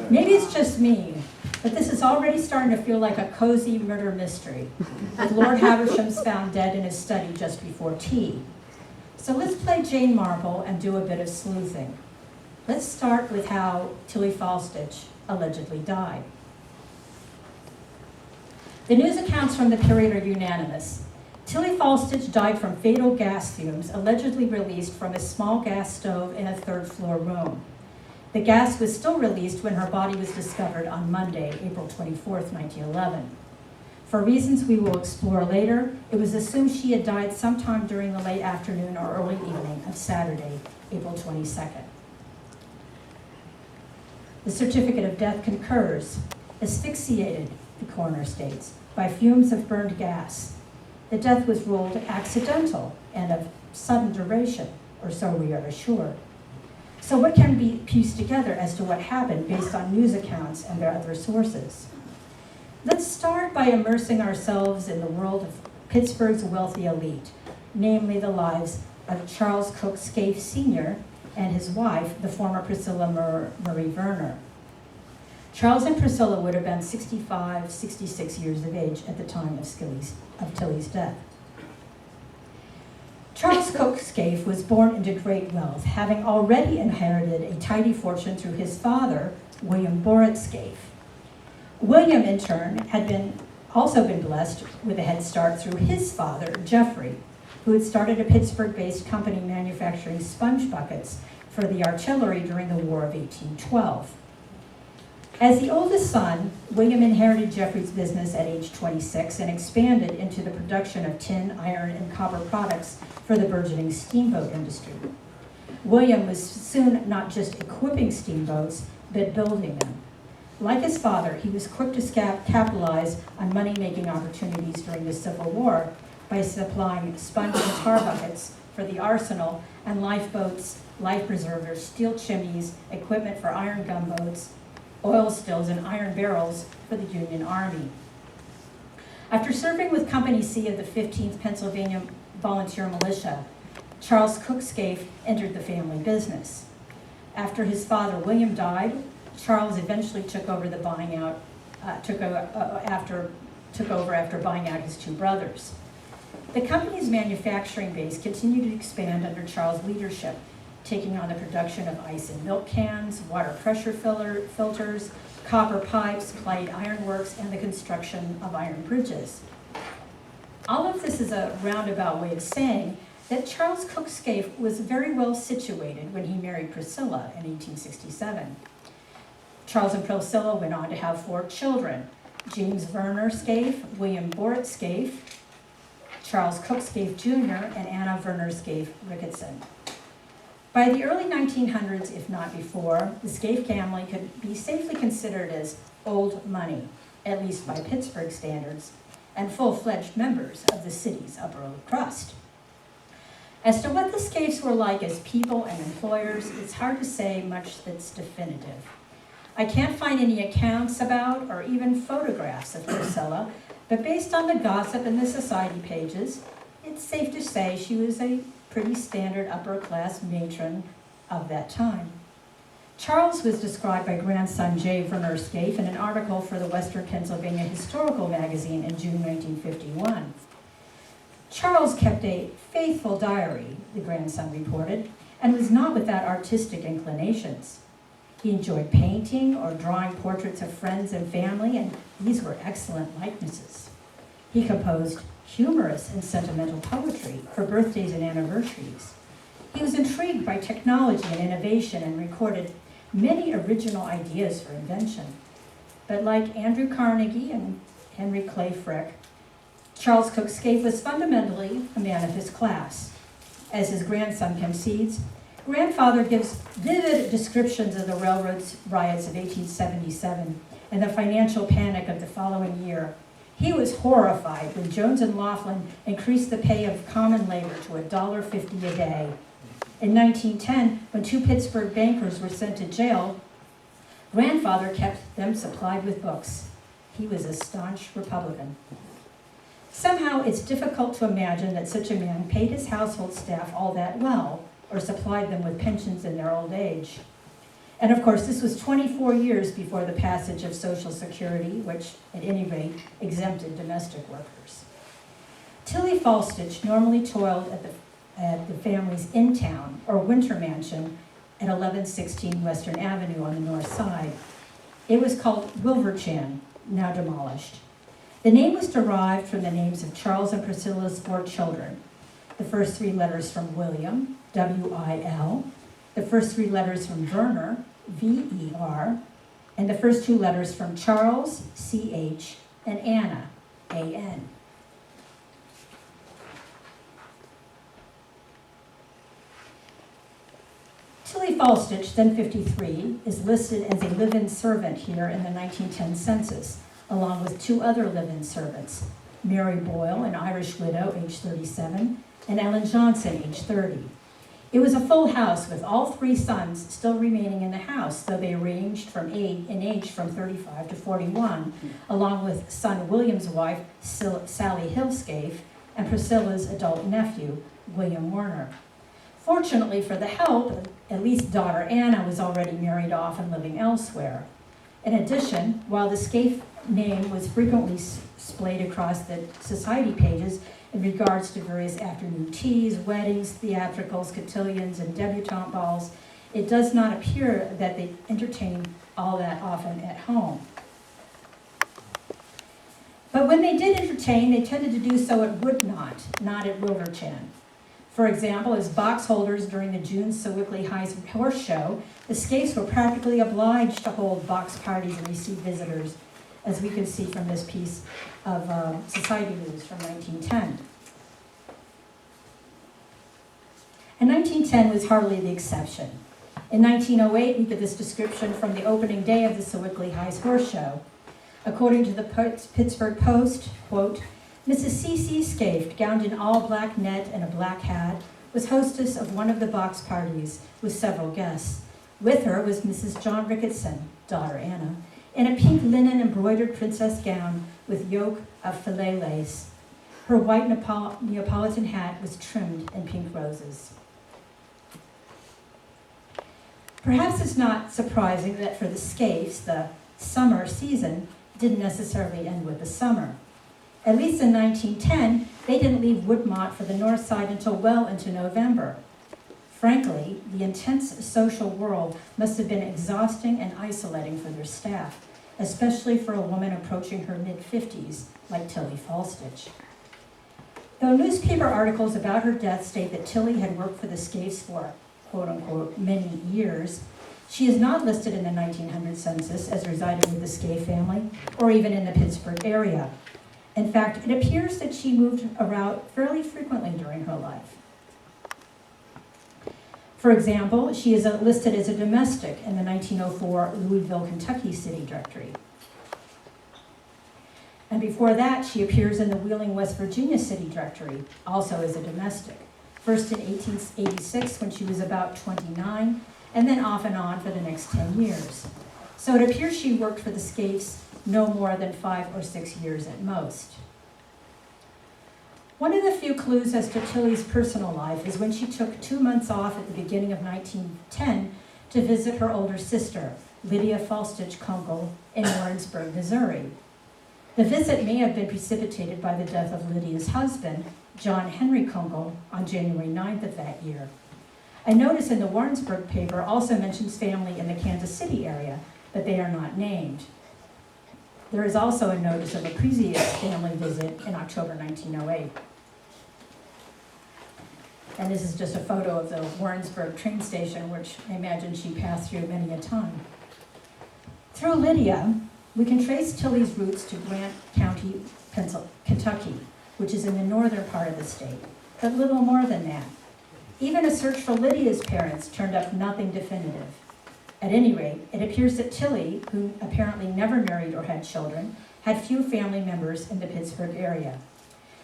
Maybe it's just me, but this is already starting to feel like a cozy murder mystery, with Lord Haversham's found dead in his study just before tea. So let's play Jane Marple and do a bit of sleuthing. Let's start with how Tilly Falstich allegedly died. The news accounts from the period are unanimous. Tilly Falstich died from fatal gas fumes allegedly released from a small gas stove in a third-floor room. The gas was still released when her body was discovered on Monday, April 24th, 1911. For reasons we will explore later, it was assumed she had died sometime during the late afternoon or early evening of Saturday, April 22nd. The certificate of death concurs. Asphyxiated, the coroner states, by fumes of burned gas. The death was ruled accidental and of sudden duration, or so we are assured. So what can be pieced together as to what happened based on news accounts and their other sources? Let's start by immersing ourselves in the world of Pittsburgh's wealthy elite, namely the lives of Charles Cook Scaife Sr. and his wife, the former Priscilla Marie Werner. Charles and Priscilla would have been 65, 66 years of age at the time of Tilly's death. Charles Cook Scaife was born into great wealth, having already inherited a tidy fortune through his father, William Borrett Scaife. William, in turn, had also been blessed with a head start through his father, Geoffrey, who had started a Pittsburgh-based company manufacturing sponge buckets for the artillery during the War of 1812. As the oldest son, William inherited Geoffrey's business at age 26 and expanded into the production of tin, iron, and copper products for the burgeoning steamboat industry. William was soon not just equipping steamboats, but building them. Like his father, he was quick to capitalize on money-making opportunities during the Civil War by supplying sponge and tar buckets for the arsenal and lifeboats, life preservers, steel chimneys, equipment for iron gunboats, oil stills, and iron barrels for the Union Army. After serving with Company C of the 15th Pennsylvania Volunteer Militia, Charles Cook Scaife entered the family business. After his father William died, Charles eventually took over after buying out his two brothers. The company's manufacturing base continued to expand under Charles' leadership, taking on the production of ice and milk cans, water pressure filters, copper pipes, plate ironworks, and the construction of iron bridges. All of this is a roundabout way of saying that Charles Cook Scaife was very well situated when he married Priscilla in 1867. Charles and Priscilla went on to have 4 children: James Werner Scaife, William Borrett Scaife, Charles Cook Scaife Jr., and Anna Werner Scaife Ricketson. By the early 1900s, if not before, the Scaife family could be safely considered as old money, at least by Pittsburgh standards, and full-fledged members of the city's upper crust. As to what the Scaifes were like as people and employers, it's hard to say much that's definitive. I can't find any accounts about or even photographs of Priscilla, but based on the gossip in the society pages, it's safe to say she was a pretty standard upper-class matron of that time. Charles was described by grandson J. Werner Scaife in an article for the Western Pennsylvania Historical Magazine in June 1951. Charles kept a faithful diary, the grandson reported, and was not without artistic inclinations. He enjoyed painting or drawing portraits of friends and family, and these were excellent likenesses. He composed humorous and sentimental poetry for birthdays and anniversaries. He was intrigued by technology and innovation and recorded many original ideas for invention. But like Andrew Carnegie and Henry Clay Frick, Charles Cook Scaife was fundamentally a man of his class. As his grandson concedes, grandfather gives vivid descriptions of the railroad riots of 1877 and the financial panic of the following year. He was horrified when Jones and Laughlin increased the pay of common labor to $1.50 a day. In 1910, when 2 Pittsburgh bankers were sent to jail, grandfather kept them supplied with books. He was a staunch Republican. Somehow, it's difficult to imagine that such a man paid his household staff all that well, or supplied them with pensions in their old age. And of course, this was 24 years before the passage of Social Security, which, at any rate, exempted domestic workers. Tilly Falstich normally toiled at the family's in-town, or winter mansion, at 1116 Western Avenue on the north side. It was called Wilverchan, now demolished. The name was derived from the names of Charles and Priscilla's 4 children. The first 3 letters from William, W-I-L, the first 3 letters from Werner, V-E-R, and the first 2 letters from Charles, C-H, and Anna, A-N. Tilly Falstich, then 53, is listed as a live-in servant here in the 1910 census, along with 2 other live-in servants, Mary Boyle, an Irish widow, age 37, and Ellen Johnson, age 30. It was a full house with all 3 sons still remaining in the house, though they ranged in age from 35 to 41, along with son William's wife, Sally Hill Scaife, and Priscilla's adult nephew, William Warner. Fortunately for the help, at least daughter Anna was already married off and living elsewhere. In addition, while the Scaife name was frequently splayed across the society pages in regards to various afternoon teas, weddings, theatricals, cotillions, and debutante balls, it does not appear that they entertained all that often at home. But when they did entertain, they tended to do so at Woodnot, not at Wilverchan. For example, as box holders during the June Sewickley High Horse Show, the Scaifes were practically obliged to hold box parties and receive visitors, as we can see from this piece of Society News from 1910. And 1910 was hardly the exception. In 1908, we get this description from the opening day of the Sewickley High Horse Show. According to the Pittsburgh Post, quote, Mrs. C.C. Scaife, gowned in all black net and a black hat, was hostess of one of the box parties with several guests. With her was Mrs. John Ricketson, daughter Anna, in a pink linen embroidered princess gown with yoke of filet lace. Her white Neapolitan hat was trimmed in pink roses. Perhaps it's not surprising that for the Scaifes, the summer season didn't necessarily end with the summer. At least in 1910, they didn't leave Woodmont for the north side until well into November. Frankly, the intense social world must have been exhausting and isolating for their staff, especially for a woman approaching her mid-50s like Tilly Falstich. Though newspaper articles about her death state that Tilly had worked for the Scaifes for, quote-unquote, many years, she is not listed in the 1900 census as residing with the Scaife family or even in the Pittsburgh area. In fact, it appears that she moved around fairly frequently during her life. For example, she is listed as a domestic in the 1904 Louisville, Kentucky City Directory. And before that, she appears in the Wheeling, West Virginia City Directory, also as a domestic. First in 1886 when she was about 29, and then off and on for the next 10 years. So it appears she worked for the Scaifes no more than 5 or 6 years at most. One of the few clues as to Tilly's personal life is when she took 2 months off at the beginning of 1910 to visit her older sister, Lydia Falstich Kunkel, in Warrensburg, Missouri. The visit may have been precipitated by the death of Lydia's husband, John Henry Kunkel, on January 9th of that year. A notice in the Warrensburg paper also mentions family in the Kansas City area, but they are not named. There is also a notice of a previous family visit in October 1908. And this is just a photo of the Warrensburg train station, which I imagine she passed through many a time. Through Lydia, we can trace Tillie's roots to Grant County, Kentucky, which is in the northern part of the state, but little more than that. Even a search for Lydia's parents turned up nothing definitive. At any rate, it appears that Tillie, who apparently never married or had children, had few family members in the Pittsburgh area.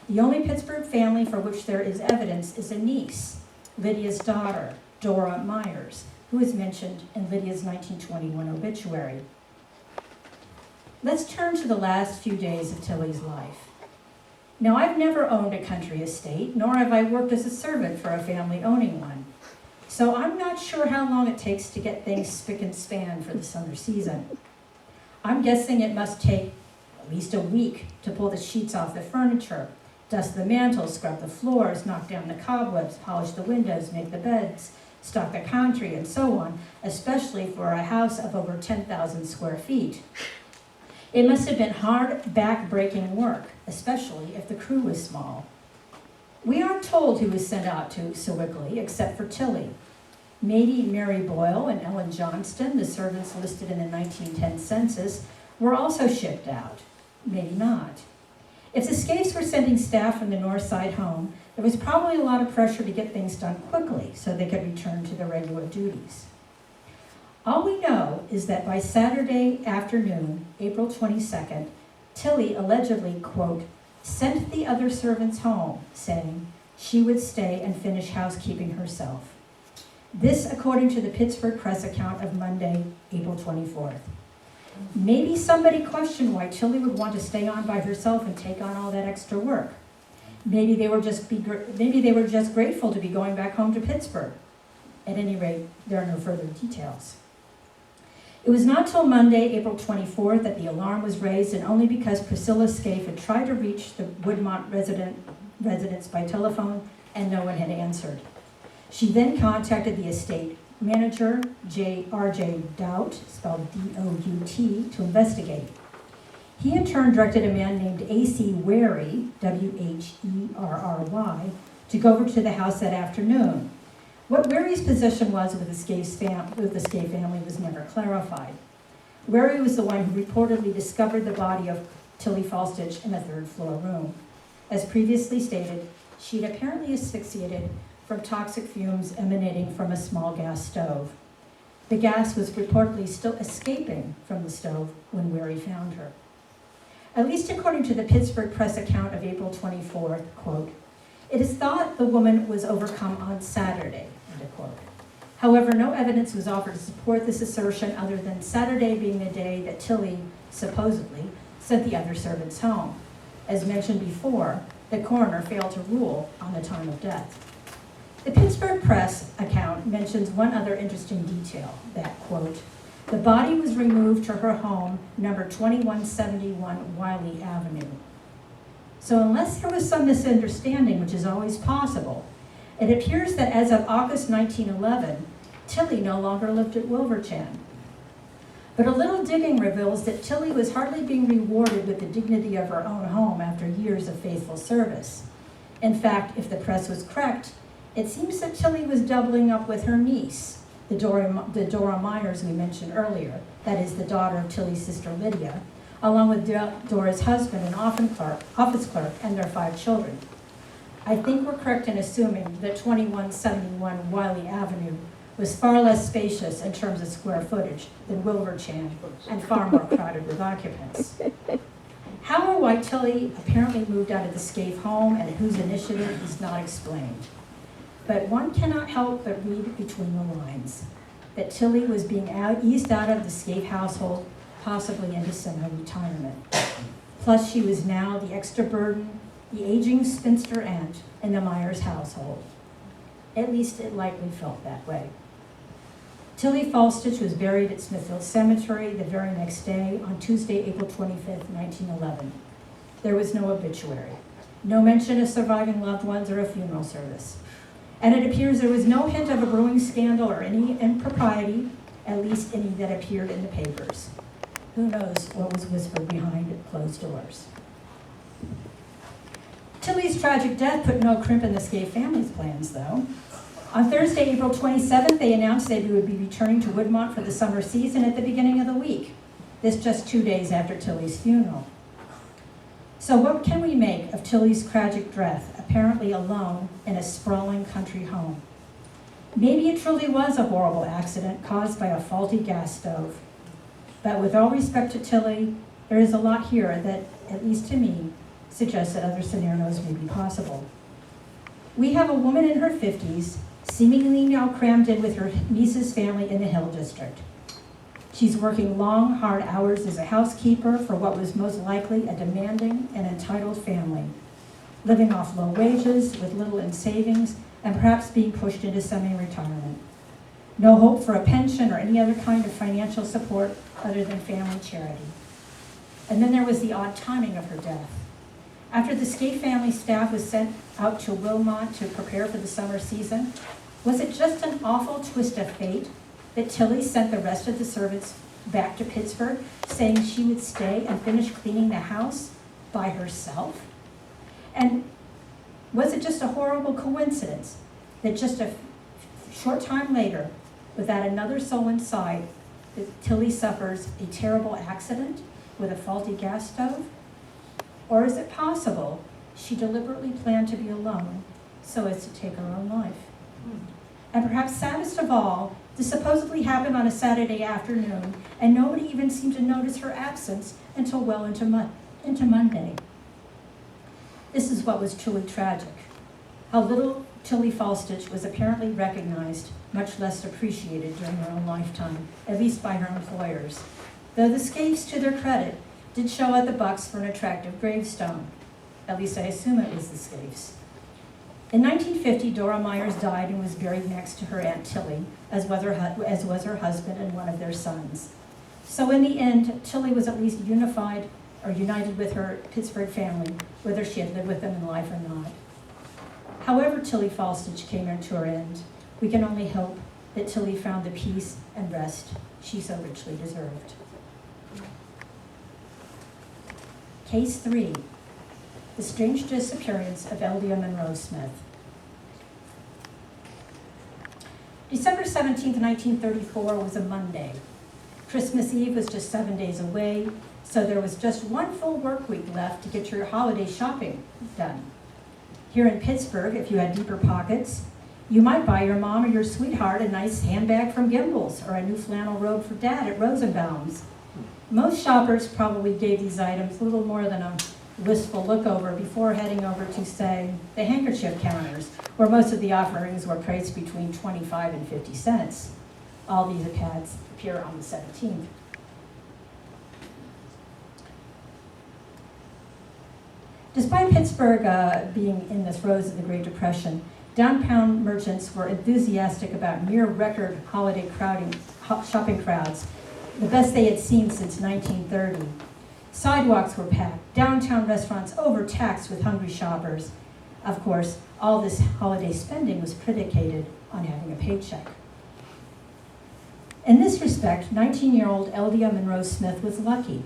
The only Pittsburgh family for which there is evidence is a niece, Lydia's daughter, Dora Myers, who is mentioned in Lydia's 1921 obituary. Let's turn to the last few days of Tillie's life. Now, I've never owned a country estate, nor have I worked as a servant for a family owning one. So I'm not sure how long it takes to get things spick and span for the summer season. I'm guessing it must take at least a week to pull the sheets off the furniture, dust the mantels, scrub the floors, knock down the cobwebs, polish the windows, make the beds, stock the pantry, and so on, especially for a house of over 10,000 square feet. It must have been hard, back-breaking work, especially if the crew was small. We aren't told who was sent out to Sewickley except for Tillie. Maybe Mary Boyle and Ellen Johnston, the servants listed in the 1910 census, were also shipped out. Maybe not. If the Scaife were sending staff from the north side home, there was probably a lot of pressure to get things done quickly so they could return to their regular duties. All we know is that by Saturday afternoon, April 22nd, Tillie allegedly, quote, sent the other servants home, saying she would stay and finish housekeeping herself. This, according to the Pittsburgh Press account of Monday, April 24th. Maybe somebody questioned why Tillie would want to stay on by herself and take on all that extra work. Maybe they were just grateful to be going back home to Pittsburgh. At any rate, there are no further details. It was not till Monday, April 24th, that the alarm was raised, and only because Priscilla Scaife had tried to reach the Woodmont residence by telephone, and no one had answered. She then contacted the estate manager, R.J. Doubt, spelled D-O-U-T, to investigate. He in turn directed a man named A.C. Wherry, W-H-E-R-R-Y, to go over to the house that afternoon. What Wherry's position was with the Scaife family was never clarified. Wherry was the one who reportedly discovered the body of Tillie Falstich in a third-floor room. As previously stated, she'd apparently asphyxiated from toxic fumes emanating from a small gas stove. The gas was reportedly still escaping from the stove when Wherry found her. At least according to the Pittsburgh Press account of April 24th, quote, it is thought the woman was overcome on Saturday, end of quote. However, no evidence was offered to support this assertion other than Saturday being the day that Tillie, supposedly, sent the other servants home. As mentioned before, the coroner failed to rule on the time of death. The Pittsburgh Press account mentions one other interesting detail, that, quote, the body was removed to her home, number 2171 Wiley Avenue. So unless there was some misunderstanding, which is always possible, it appears that as of August 1911, Tillie no longer lived at Wilverchan. But a little digging reveals that Tillie was hardly being rewarded with the dignity of her own home after years of faithful service. In fact, if the press was correct, it seems that Tillie was doubling up with her niece, the Dora Myers we mentioned earlier, that is the daughter of Tillie's sister Lydia, along with Dora's husband, an office clerk, and their 5 children. I think we're correct in assuming that 2171 Wiley Avenue was far less spacious in terms of square footage than Wilverchan and far more crowded with occupants. How or why Tillie apparently moved out of the Scaife home and whose initiative is not explained. But one cannot help but read between the lines that Tillie was being eased out of the Scaife household, possibly into semi-retirement. Plus, she was now the extra burden, the aging spinster aunt in the Myers household. At least it likely felt that way. Tillie Falstich was buried at Smithfield Cemetery the very next day on Tuesday, April 25th, 1911. There was no obituary, no mention of surviving loved ones or a funeral service. And it appears there was no hint of a brewing scandal or any impropriety, at least any that appeared in the papers. Who knows what was whispered behind closed doors? Tilly's tragic death put no crimp in the Scaife family's plans, though. On Thursday, April 27th, they announced they would be returning to Woodmont for the summer season at the beginning of the week. This just 2 days after Tilly's funeral. So what can we make of Tilly's tragic death, apparently alone in a sprawling country home? Maybe it truly was a horrible accident caused by a faulty gas stove. But with all respect to Tilly, there is a lot here that, at least to me, suggests that other scenarios may be possible. We have a woman in her 50s, seemingly now crammed in with her niece's family in the Hill District. She's working long, hard hours as a housekeeper for what was most likely a demanding and entitled family, living off low wages with little in savings and perhaps being pushed into semi-retirement. No hope for a pension or any other kind of financial support other than family charity. And then there was the odd timing of her death. After the Scaife family staff was sent out to Wilmot to prepare for the summer season, was it just an awful twist of fate that Tilly sent the rest of the servants back to Pittsburgh, saying she would stay and finish cleaning the house by herself? And was it just a horrible coincidence that just a short time later, without another soul inside, that Tilly suffers a terrible accident with a faulty gas stove? Or is it possible she deliberately planned to be alone so as to take her own life? And perhaps saddest of all, this supposedly happened on a Saturday afternoon, and nobody even seemed to notice her absence until well into Monday. This is what was truly tragic. How little Tilly Falstich was apparently recognized, much less appreciated during her own lifetime, at least by her employers. Though the Scaifes, to their credit, did show at the Bucks for an attractive gravestone. At least I assume it was the Scaifes. In 1950, Dora Myers died and was buried next to her Aunt Tilly, as was her husband and one of their sons. So in the end, Tilly was at least united with her Pittsburgh family, whether she had lived with them in life or not. However Tilly Falstich came into her end, we can only hope that Tilly found the peace and rest she so richly deserved. Case 3, the strange disappearance of Eldia Monroe Smith. December 17, 1934 was a Monday. Christmas Eve was just 7 days away, so there was just one full work week left to get your holiday shopping done. Here in Pittsburgh, if you had deeper pockets, you might buy your mom or your sweetheart a nice handbag from Gimbel's or a new flannel robe for Dad at Rosenbaum's. Most shoppers probably gave these items a little more than a wistful look over before heading over to, say, the handkerchief counters, where most of the offerings were priced between 25 and 50 cents. All these ads appear on the 17th. Despite Pittsburgh being in the throes of the Great Depression, downtown merchants were enthusiastic about near-record holiday shopping crowds, the best they had seen since 1930. Sidewalks were packed, downtown restaurants overtaxed with hungry shoppers. Of course, all this holiday spending was predicated on having a paycheck. In this respect, 19-year-old Eldia Monroe Smith was lucky.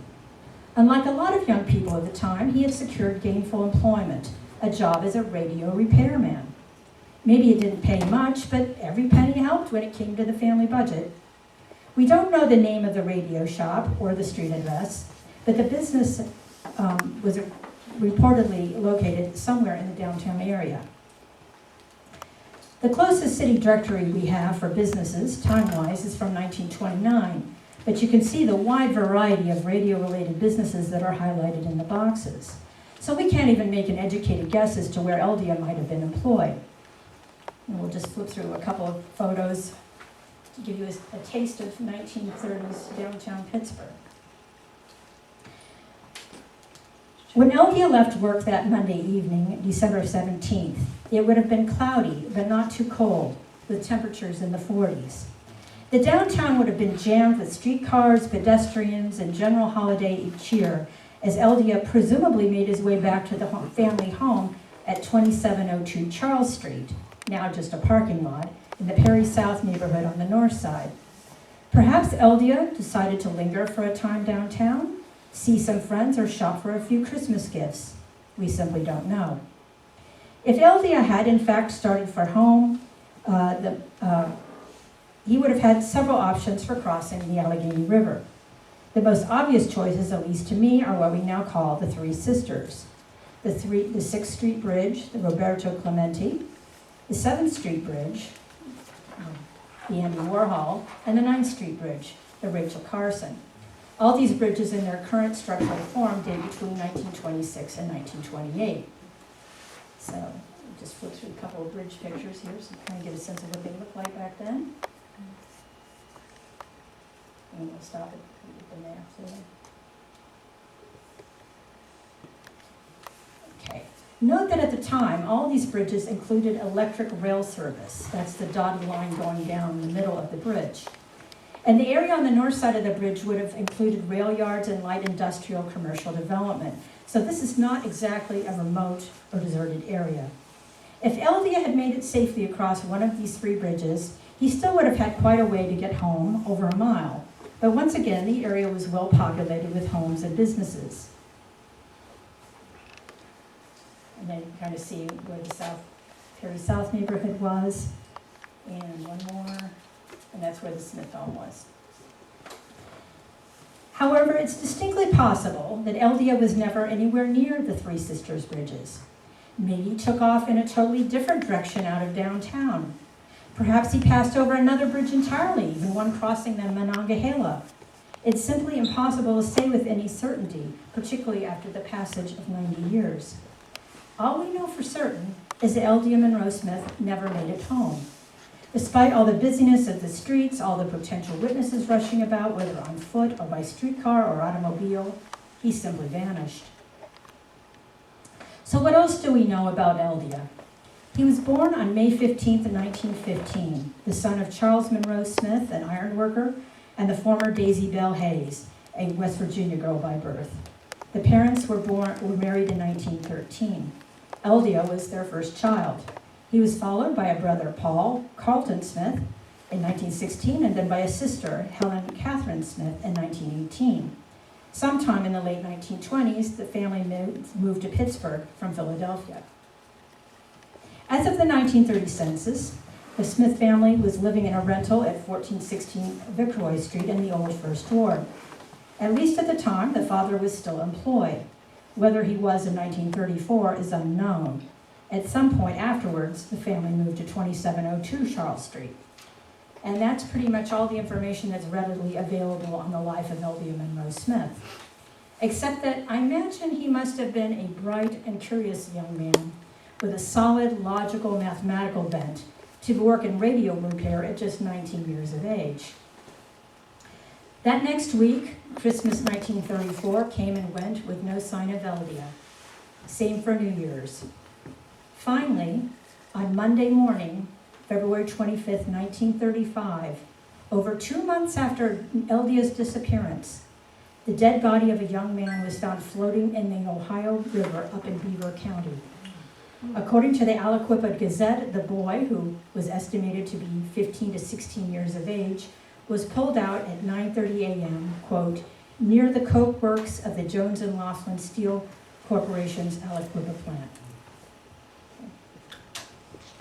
Unlike a lot of young people at the time, he had secured gainful employment, a job as a radio repairman. Maybe it didn't pay much, but every penny helped when it came to the family budget. We don't know the name of the radio shop or the street address, but the business was reportedly located somewhere in the downtown area. The closest city directory we have for businesses, time-wise, is from 1929, but you can see the wide variety of radio-related businesses that are highlighted in the boxes. So we can't even make an educated guess as to where Eldia might have been employed. And we'll just flip through a couple of photos to give you a taste of 1930s downtown Pittsburgh. When Eldia left work that Monday evening, December 17th, it would have been cloudy, but not too cold, with temperatures in the 40s. The downtown would have been jammed with streetcars, pedestrians, and general holiday cheer, as Eldia presumably made his way back to the family home at 2702 Charles Street. now just a parking lot, in the Perry South neighborhood on the north side. Perhaps Eldia decided to linger for a time downtown, see some friends, or shop for a few Christmas gifts. We simply don't know. If Eldia had in fact started for home, he would have had several options for crossing the Allegheny River. The most obvious choices, at least to me, are what we now call the Three Sisters. The 6th Street Bridge, the Roberto Clemente, the 7th Street Bridge, the Andy Warhol, and the 9th Street Bridge, the Rachel Carson. All these bridges in their current structural form date between 1926 and 1928. So, I'll just flip through a couple of bridge pictures here so you kind of get a sense of what they looked like back then. And we'll stop it there. Okay. Note that at the time, all these bridges included electric rail service. That's the dotted line going down the middle of the bridge. And the area on the north side of the bridge would have included rail yards and light industrial commercial development. So this is not exactly a remote or deserted area. If Eldia had made it safely across one of these 3 bridges, he still would have had quite a way to get home, over a mile. But once again, the area was well populated with homes and businesses. And then you kind of see where the Perry South neighborhood was. And one more, and that's where the Smith home was. However, it's distinctly possible that Eldia was never anywhere near the Three Sisters bridges. Maybe he took off in a totally different direction out of downtown. Perhaps he passed over another bridge entirely, even one crossing the Monongahela. It's simply impossible to say with any certainty, particularly after the passage of 90 years. All we know for certain is that Eldia Monroe Smith never made it home. Despite all the busyness of the streets, all the potential witnesses rushing about, whether on foot or by streetcar or automobile, he simply vanished. So what else do we know about Eldia? He was born on May 15th, 1915, the son of Charles Monroe Smith, an ironworker, and the former Daisy Bell Hayes, a West Virginia girl by birth. The parents were married in 1913. Eldia was their first child. He was followed by a brother, Paul Carlton Smith, in 1916, and then by a sister, Helen Catherine Smith, in 1918. Sometime in the late 1920s, the family moved to Pittsburgh from Philadelphia. As of the 1930 census, the Smith family was living in a rental at 1416 Vicroy Street in the Old First Ward. At least at the time, the father was still employed. Whether he was in 1934 is unknown. At some point afterwards, the family moved to 2702 Charles Street. And that's pretty much all the information that's readily available on the life of Eldia Monroe Smith. Except that I imagine he must have been a bright and curious young man with a solid, logical, mathematical bent to work in radio repair at just 19 years of age. That next week, Christmas 1934, came and went with no sign of Eldia. Same for New Year's. Finally, on Monday morning, February 25th, 1935, over 2 months after Eldia's disappearance, the dead body of a young man was found floating in the Ohio River up in Beaver County. According to the Aliquippa Gazette, the boy, who was estimated to be 15 to 16 years of age, was pulled out at 9:30 a.m., quote, near the coke works of the Jones and Laughlin Steel Corporation's Aliquippa plant.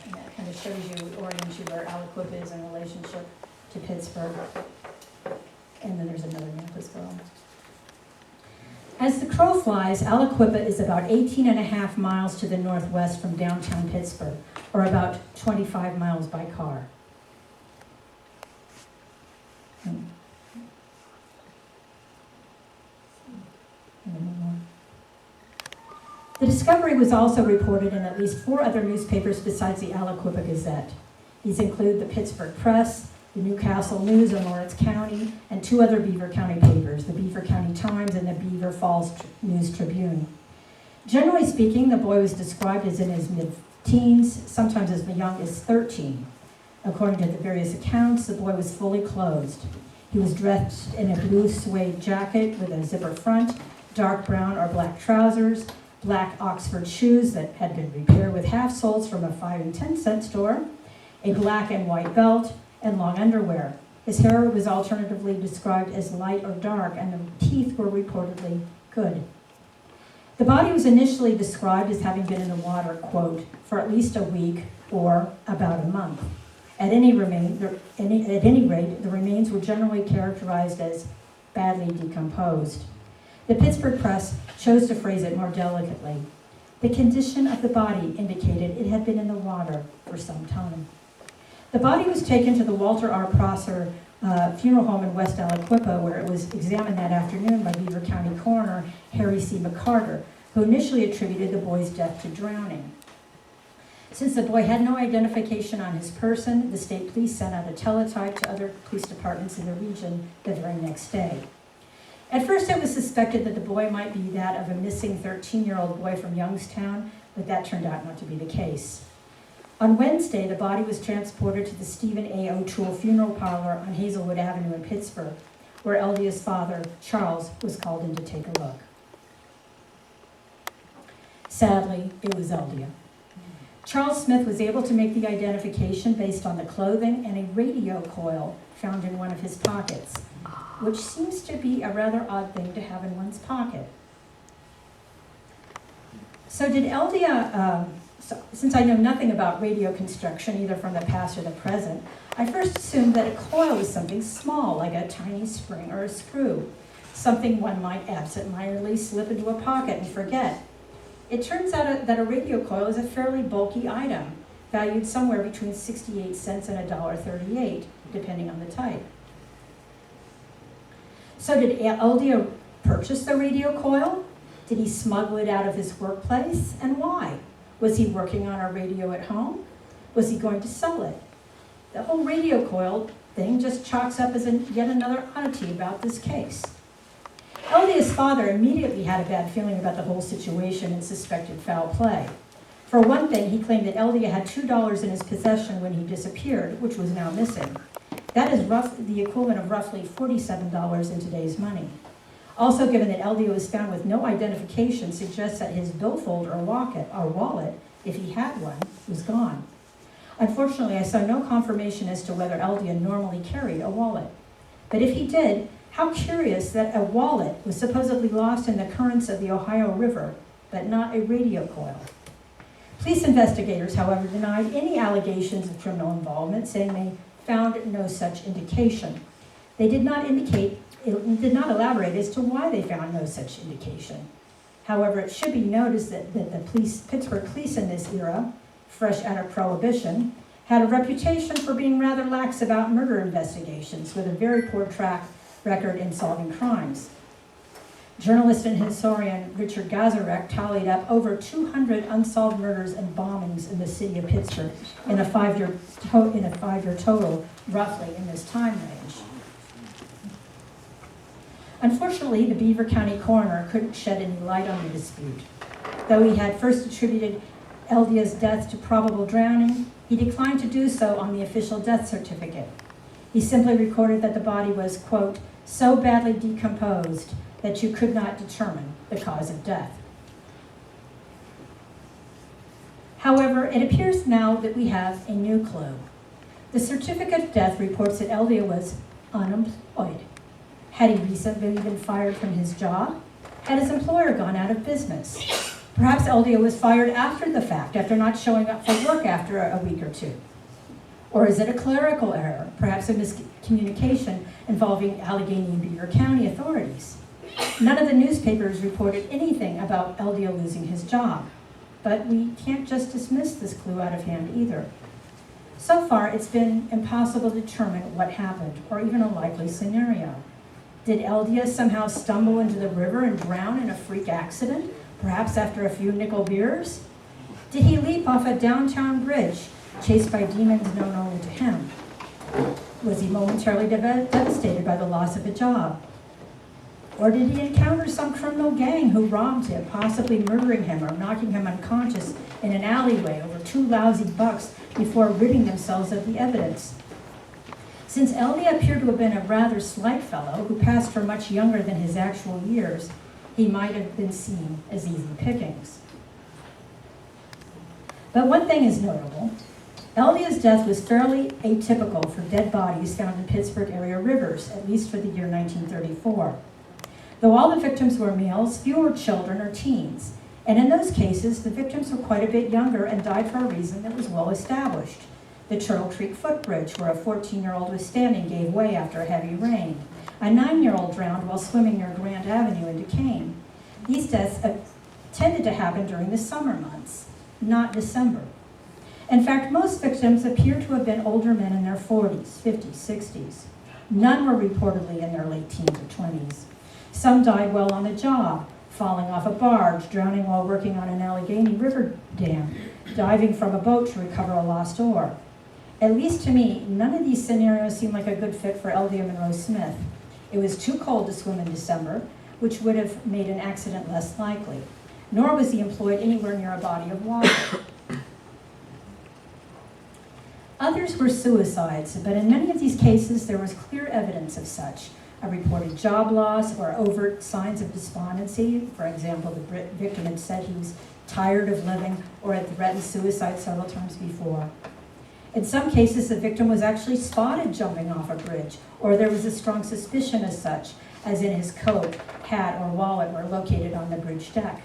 And that kind of shows you, orients you where Aliquippa is in relationship to Pittsburgh. And then there's another map as well. As the crow flies, Aliquippa is about 18.5 miles to the northwest from downtown Pittsburgh, or about 25 miles by car. The discovery was also reported in at least 4 other newspapers besides the Aliquippa Gazette. These include the Pittsburgh Press, the Newcastle News in Lawrence County, and 2 other Beaver County papers, the Beaver County Times and the Beaver Falls News Tribune. Generally speaking, the boy was described as in his mid-teens, sometimes as young as 13. According to the various accounts, the boy was fully clothed. He was dressed in a blue suede jacket with a zipper front, dark brown or black trousers, black Oxford shoes that had been repaired with half soles from a 5 and 10 cent store, a black and white belt, and long underwear. His hair was alternatively described as light or dark, and the teeth were reportedly good. The body was initially described as having been in the water, quote, for at least a week or about a month. At any rate, the remains were generally characterized as badly decomposed. The Pittsburgh Press chose to phrase it more delicately. The condition of the body indicated it had been in the water for some time. The body was taken to the Walter R. Prosser funeral home in West Aliquippa, where it was examined that afternoon by Beaver County coroner Harry C. McCarter, who initially attributed the boy's death to drowning. Since the boy had no identification on his person, the state police sent out a teletype to other police departments in the region the very next day. At first, it was suspected that the boy might be that of a missing 13-year-old boy from Youngstown, but that turned out not to be the case. On Wednesday, the body was transported to the Stephen A. O'Toole Funeral Parlor on Hazelwood Avenue in Pittsburgh, where Eldia's father, Charles, was called in to take a look. Sadly, it was Eldia. Charles Smith was able to make the identification based on the clothing and a radio coil found in one of his pockets, which seems to be a rather odd thing to have in one's pocket. So did Eldia, since I know nothing about radio construction, either from the past or the present, I first assumed that a coil was something small, like a tiny spring or a screw, something one might absent-mindedly slip into a pocket and forget. It turns out that a radio coil is a fairly bulky item, valued somewhere between 68 cents and $1.38, depending on the type. So did Eldia purchase the radio coil? Did he smuggle it out of his workplace, and why? Was he working on a radio at home? Was he going to sell it? The whole radio coil thing just chalks up as yet another oddity about this case. Eldia's father immediately had a bad feeling about the whole situation and suspected foul play. For one thing, he claimed that Eldia had $2 in his possession when he disappeared, which was now missing. That is the equivalent of roughly $47 in today's money. Also, given that Eldia was found with no identification, suggests that his billfold or wallet, if he had one, was gone. Unfortunately, I saw no confirmation as to whether Eldia normally carried a wallet. But if he did, how curious that a wallet was supposedly lost in the currents of the Ohio River, but not a radio coil. Police investigators, however, denied any allegations of criminal involvement, saying they found no such indication. They did not elaborate as to why they found no such indication. However, it should be noticed that the Pittsburgh police in this era, fresh out of Prohibition, had a reputation for being rather lax about murder investigations, with a very poor track record in solving crimes. Journalist and historian Richard Gazarek tallied up over 200 unsolved murders and bombings in the city of Pittsburgh in a five-year total, roughly in this time range. Unfortunately, the Beaver County coroner couldn't shed any light on the dispute. Though he had first attributed Eldia's death to probable drowning, he declined to do so on the official death certificate. He simply recorded that the body was, quote, so badly decomposed that you could not determine the cause of death. However, it appears now that we have a new clue. The certificate of death reports that Eldia was unemployed. Had he recently been fired from his job? Had his employer gone out of business? Perhaps Eldia was fired after the fact, after not showing up for work after a week or two. Or is it a clerical error, perhaps a miscommunication involving Allegheny and Beaver County authorities? None of the newspapers reported anything about Eldia losing his job, but we can't just dismiss this clue out of hand either. So far, it's been impossible to determine what happened, or even a likely scenario. Did Eldia somehow stumble into the river and drown in a freak accident, perhaps after a few nickel beers? Did he leap off a downtown bridge, chased by demons known only to him? Was he momentarily devastated by the loss of a job? Or did he encounter some criminal gang who robbed him, possibly murdering him or knocking him unconscious in an alleyway over $2 before ridding themselves of the evidence? Since Eldia appeared to have been a rather slight fellow who passed for much younger than his actual years, he might have been seen as easy pickings. But one thing is notable. Eldia's death was fairly atypical for dead bodies found in Pittsburgh area rivers, at least for the year 1934. Though all the victims were males, few were children or teens. And in those cases, the victims were quite a bit younger and died for a reason that was well established. The Turtle Creek footbridge, where a 14-year-old was standing, gave way after a heavy rain. A 9-year-old drowned while swimming near Grand Avenue in Duquesne. These deaths tended to happen during the summer months, not December. In fact, most victims appear to have been older men in their 40s, 50s, 60s. None were reportedly in their late teens or 20s. Some died while on the job, falling off a barge, drowning while working on an Allegheny River dam, diving from a boat to recover a lost oar. At least to me, none of these scenarios seem like a good fit for Eldia Monroe Smith. It was too cold to swim in December, which would have made an accident less likely. Nor was he employed anywhere near a body of water. Others were suicides, but in many of these cases there was clear evidence of such. A reported job loss or overt signs of despondency. For example, the victim had said he was tired of living or had threatened suicide several times before. In some cases, the victim was actually spotted jumping off a bridge, or there was a strong suspicion as such, as in his coat, hat, or wallet were located on the bridge deck.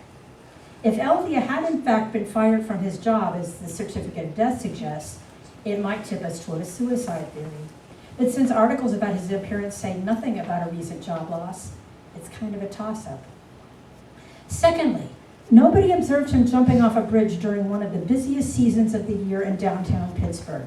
If Eldia had in fact been fired from his job, as the certificate of death suggests, it might tip us toward a suicide theory. But since articles about his appearance say nothing about a recent job loss, it's kind of a toss-up. Secondly, nobody observed him jumping off a bridge during one of the busiest seasons of the year in downtown Pittsburgh.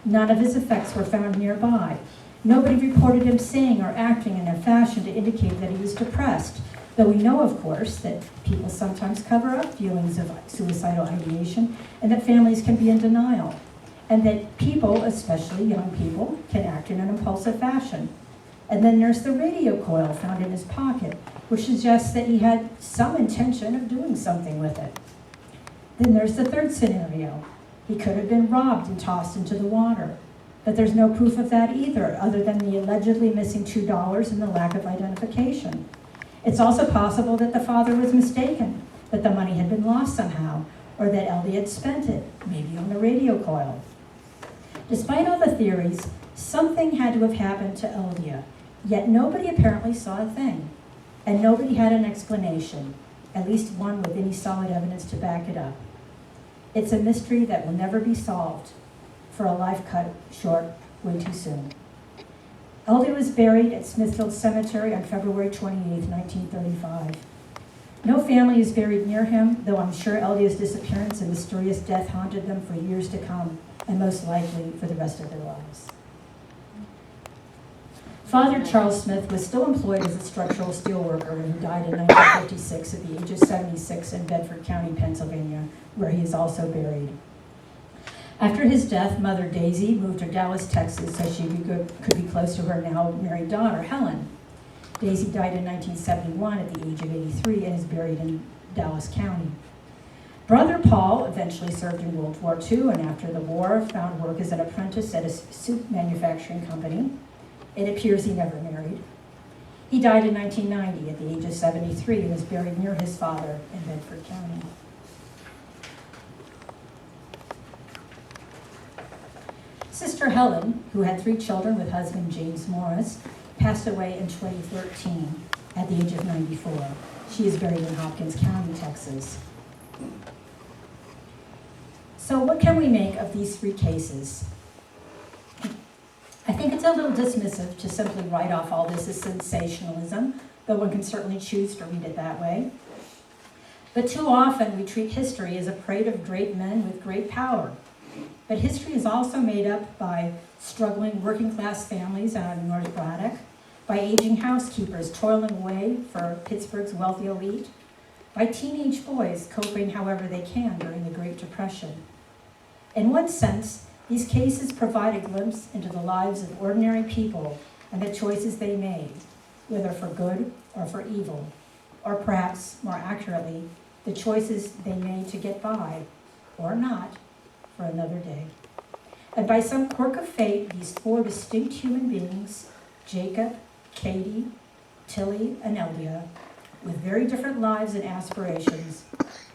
None of his effects were found nearby. Nobody reported him saying or acting in a fashion to indicate that he was depressed, though we know, of course, that people sometimes cover up feelings of suicidal ideation and that families can be in denial, and that people, especially young people, can act in an impulsive fashion. And then there's the radio coil found in his pocket, which suggests that he had some intention of doing something with it. Then there's the third scenario. He could have been robbed and tossed into the water. But there's no proof of that either, other than the allegedly missing $2 and the lack of identification. It's also possible that the father was mistaken, that the money had been lost somehow, or that Eldia had spent it, maybe on the radio coil. Despite all the theories, something had to have happened to Eldia, yet nobody apparently saw a thing, and nobody had an explanation, at least one with any solid evidence to back it up. It's a mystery that will never be solved, for a life cut short way too soon. Eldia was buried at Smithfield Cemetery on February 28, 1935. No family is buried near him, though I'm sure Eldia's disappearance and mysterious death haunted them for years to come, and most likely for the rest of their lives. Father Charles Smith was still employed as a structural steel worker and he died in 1956 at the age of 76 in Bedford County, Pennsylvania, where he is also buried. After his death, Mother Daisy moved to Dallas, Texas, so she could be close to her now married daughter, Helen. Daisy died in 1971 at the age of 83 and is buried in Dallas County. Brother Paul eventually served in World War II and after the war found work as an apprentice at a soup manufacturing company. It appears he never married. He died in 1990 at the age of 73 and is buried near his father in Bedford County. Sister Helen, who had 3 children with husband James Morris, passed away in 2013 at the age of 94. She is buried in Hopkins County, Texas. So what can we make of these 3 cases? I think it's a little dismissive to simply write off all this as sensationalism, though one can certainly choose to read it that way. But too often we treat history as a parade of great men with great power. But history is also made up by struggling working-class families out in North Braddock, by aging housekeepers toiling away for Pittsburgh's wealthy elite, by teenage boys coping however they can during the Great Depression. In one sense, these cases provide a glimpse into the lives of ordinary people and the choices they made, whether for good or for evil, or perhaps, more accurately, the choices they made to get by, or not, for another day. And by some quirk of fate, these 4 distinct human beings, Jacob, Katie, Tilly, and Eldia, with very different lives and aspirations,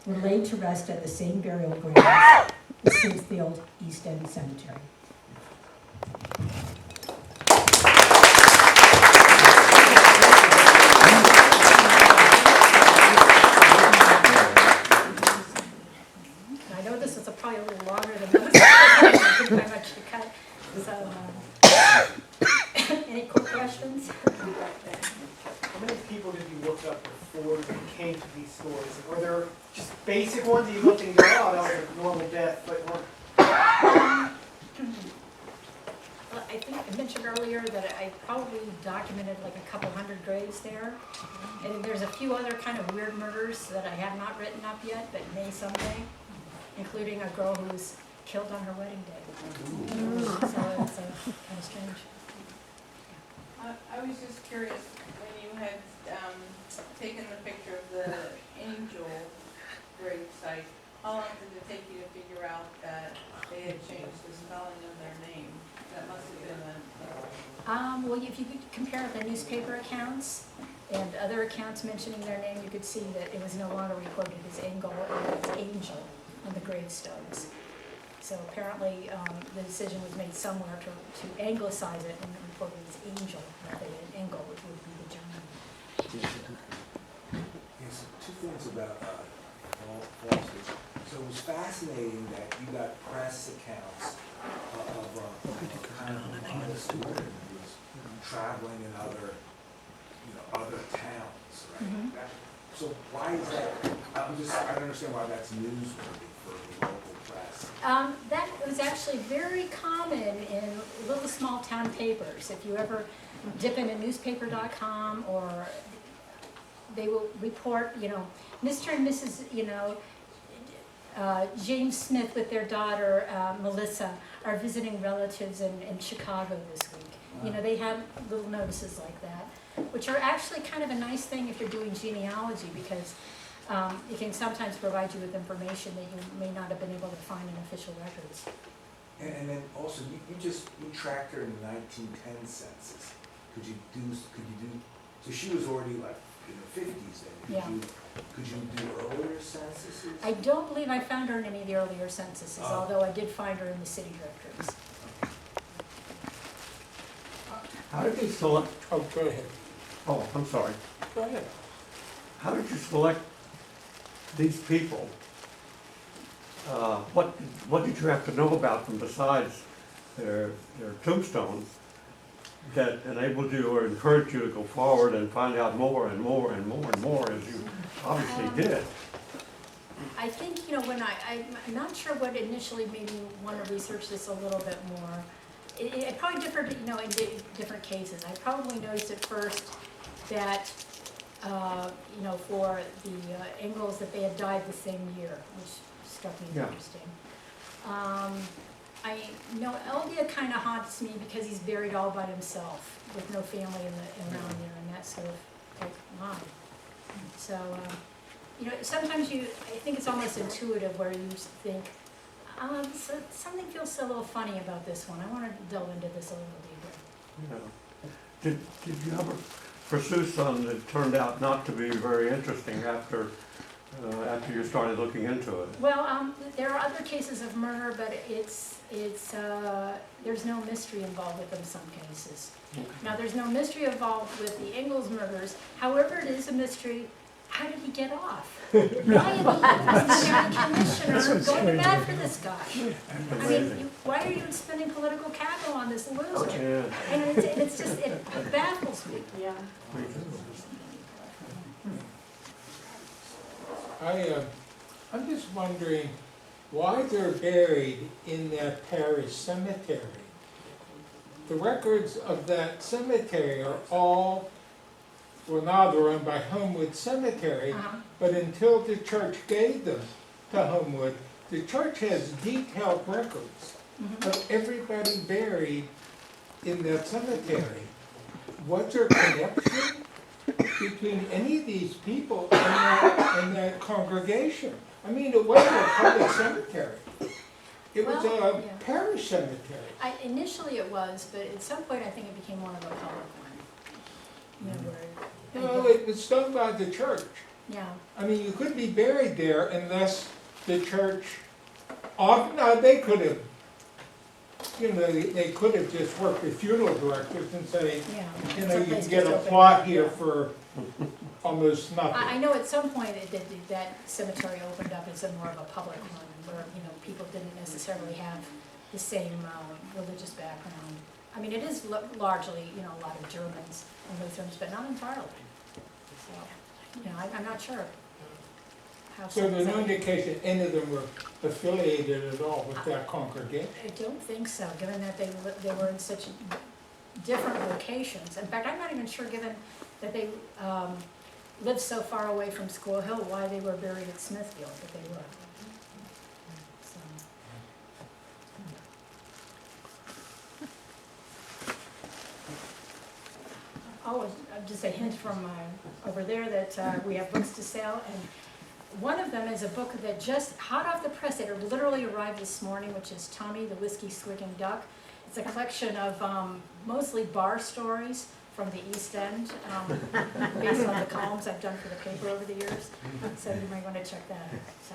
were laid to rest at the same burial grounds, the Smithfield East End Cemetery. I know this is probably a little longer than most, but I think I much to cut. So, any quick questions? How many people did you look up before you came to these stories? Were there just basic ones that you looked and you go, oh, that was a normal death, but Well, I think I mentioned earlier that I probably documented like a couple hundred graves there. And there's a few other kind of weird murders that I have not written up yet, but may someday, including a girl who was killed on her wedding day. So it's kind of strange. I was just curious, when you had taken the picture of the angel grave site, how long did it take you to figure out that they had changed the spelling of their name? That must have been Well, if you could compare the newspaper accounts and other accounts mentioning their name, you could see that it was no longer recorded as Engel, it was Angel on the gravestones. So apparently, the decision was made somewhere to anglicize it and report it as Angel, rather than Engel, which would be the German. Yes, two things about falsehoods. So it was fascinating that you got press accounts of kind of an honest woman who was traveling in other towns, right? So why is that? I don't understand why that's newsworthy for the local press. That was actually very common in little small town papers. If you ever dip into newspaper.com, or they will report, Mr. and Mrs., James Smith with their daughter, Melissa, are visiting relatives in Chicago this week. They have little notices like that, which are actually kind of a nice thing if you're doing genealogy, because it can sometimes provide you with information that you may not have been able to find in official records. And then also, you tracked her in the 1910 census. Could you do, so she was already like in the 50s then. Yeah. Could you do earlier censuses? I don't believe I found her in any of the earlier censuses, although I did find her in the city directories. How did you select, Oh, go ahead. oh, I'm sorry. Go ahead. How did you select these people? What did you have to know about them besides their tombstones that enabled you or encouraged you to go forward and find out more and more and more and more, as you obviously did? I think, when I'm not sure what initially made me want to research this a little bit more. It probably differed, in different cases. I probably noticed at first that, for the Engels, that they had died the same year, which struck me as interesting. Eldia kind of haunts me because he's buried all by himself with no family around there, and that's sort of like, wow. So, sometimes I think it's almost intuitive where you think, so something feels a little funny about this one. I want to delve into this a little deeper. Did you ever pursue some that turned out not to be very interesting after you started looking into it? Well, there are other cases of murder, but there's no mystery involved with them in some cases. Okay. Now, there's no mystery involved with the Engels murders. However, it is a mystery. How did he get off? Why is the county commissioner going to bat for this guy? I mean, why are you spending political capital on this loser? Yeah. And it baffles me. Yeah. I'm just wondering why they're buried in that parish cemetery. The records of that cemetery are all, well, now they're owned by Homewood Cemetery, but until the church gave them to Homewood, the church has detailed records of everybody buried in that cemetery. Was there a connection between any of these people and that congregation? I mean, it wasn't a public cemetery. It was a parish cemetery. Initially it was, but at some point I think it became more of a public one. Well, it was done by the church. Yeah, I mean, you couldn't be buried there unless the church, now they could have, you know, they could have just worked with funeral directors and say, yeah. you know, you Someplace can get just a open plot up, here yeah. for almost nothing. I know at some point that cemetery opened up as a more of a public one, where, you know, people didn't necessarily have the same religious background. I mean, it is largely, you know, a lot of Germans and Lutherans, but not entirely. So, you know, I'm not sure how. So there's no indication any of them were affiliated at all with that congregation? I don't think so, given that they were in such different locations. In fact, I'm not even sure, given that they lived so far away from Squirrel Hill, why they were buried at Smithfield, but they were. So. Oh, just a hint from over there that we have books to sell, and one of them is a book that just hot off the press, it literally arrived this morning, which is Tommy the Whiskey Swigging Duck. It's a collection of mostly bar stories from the East End, based on the columns I've done for the paper over the years. So you might want to check that out. So.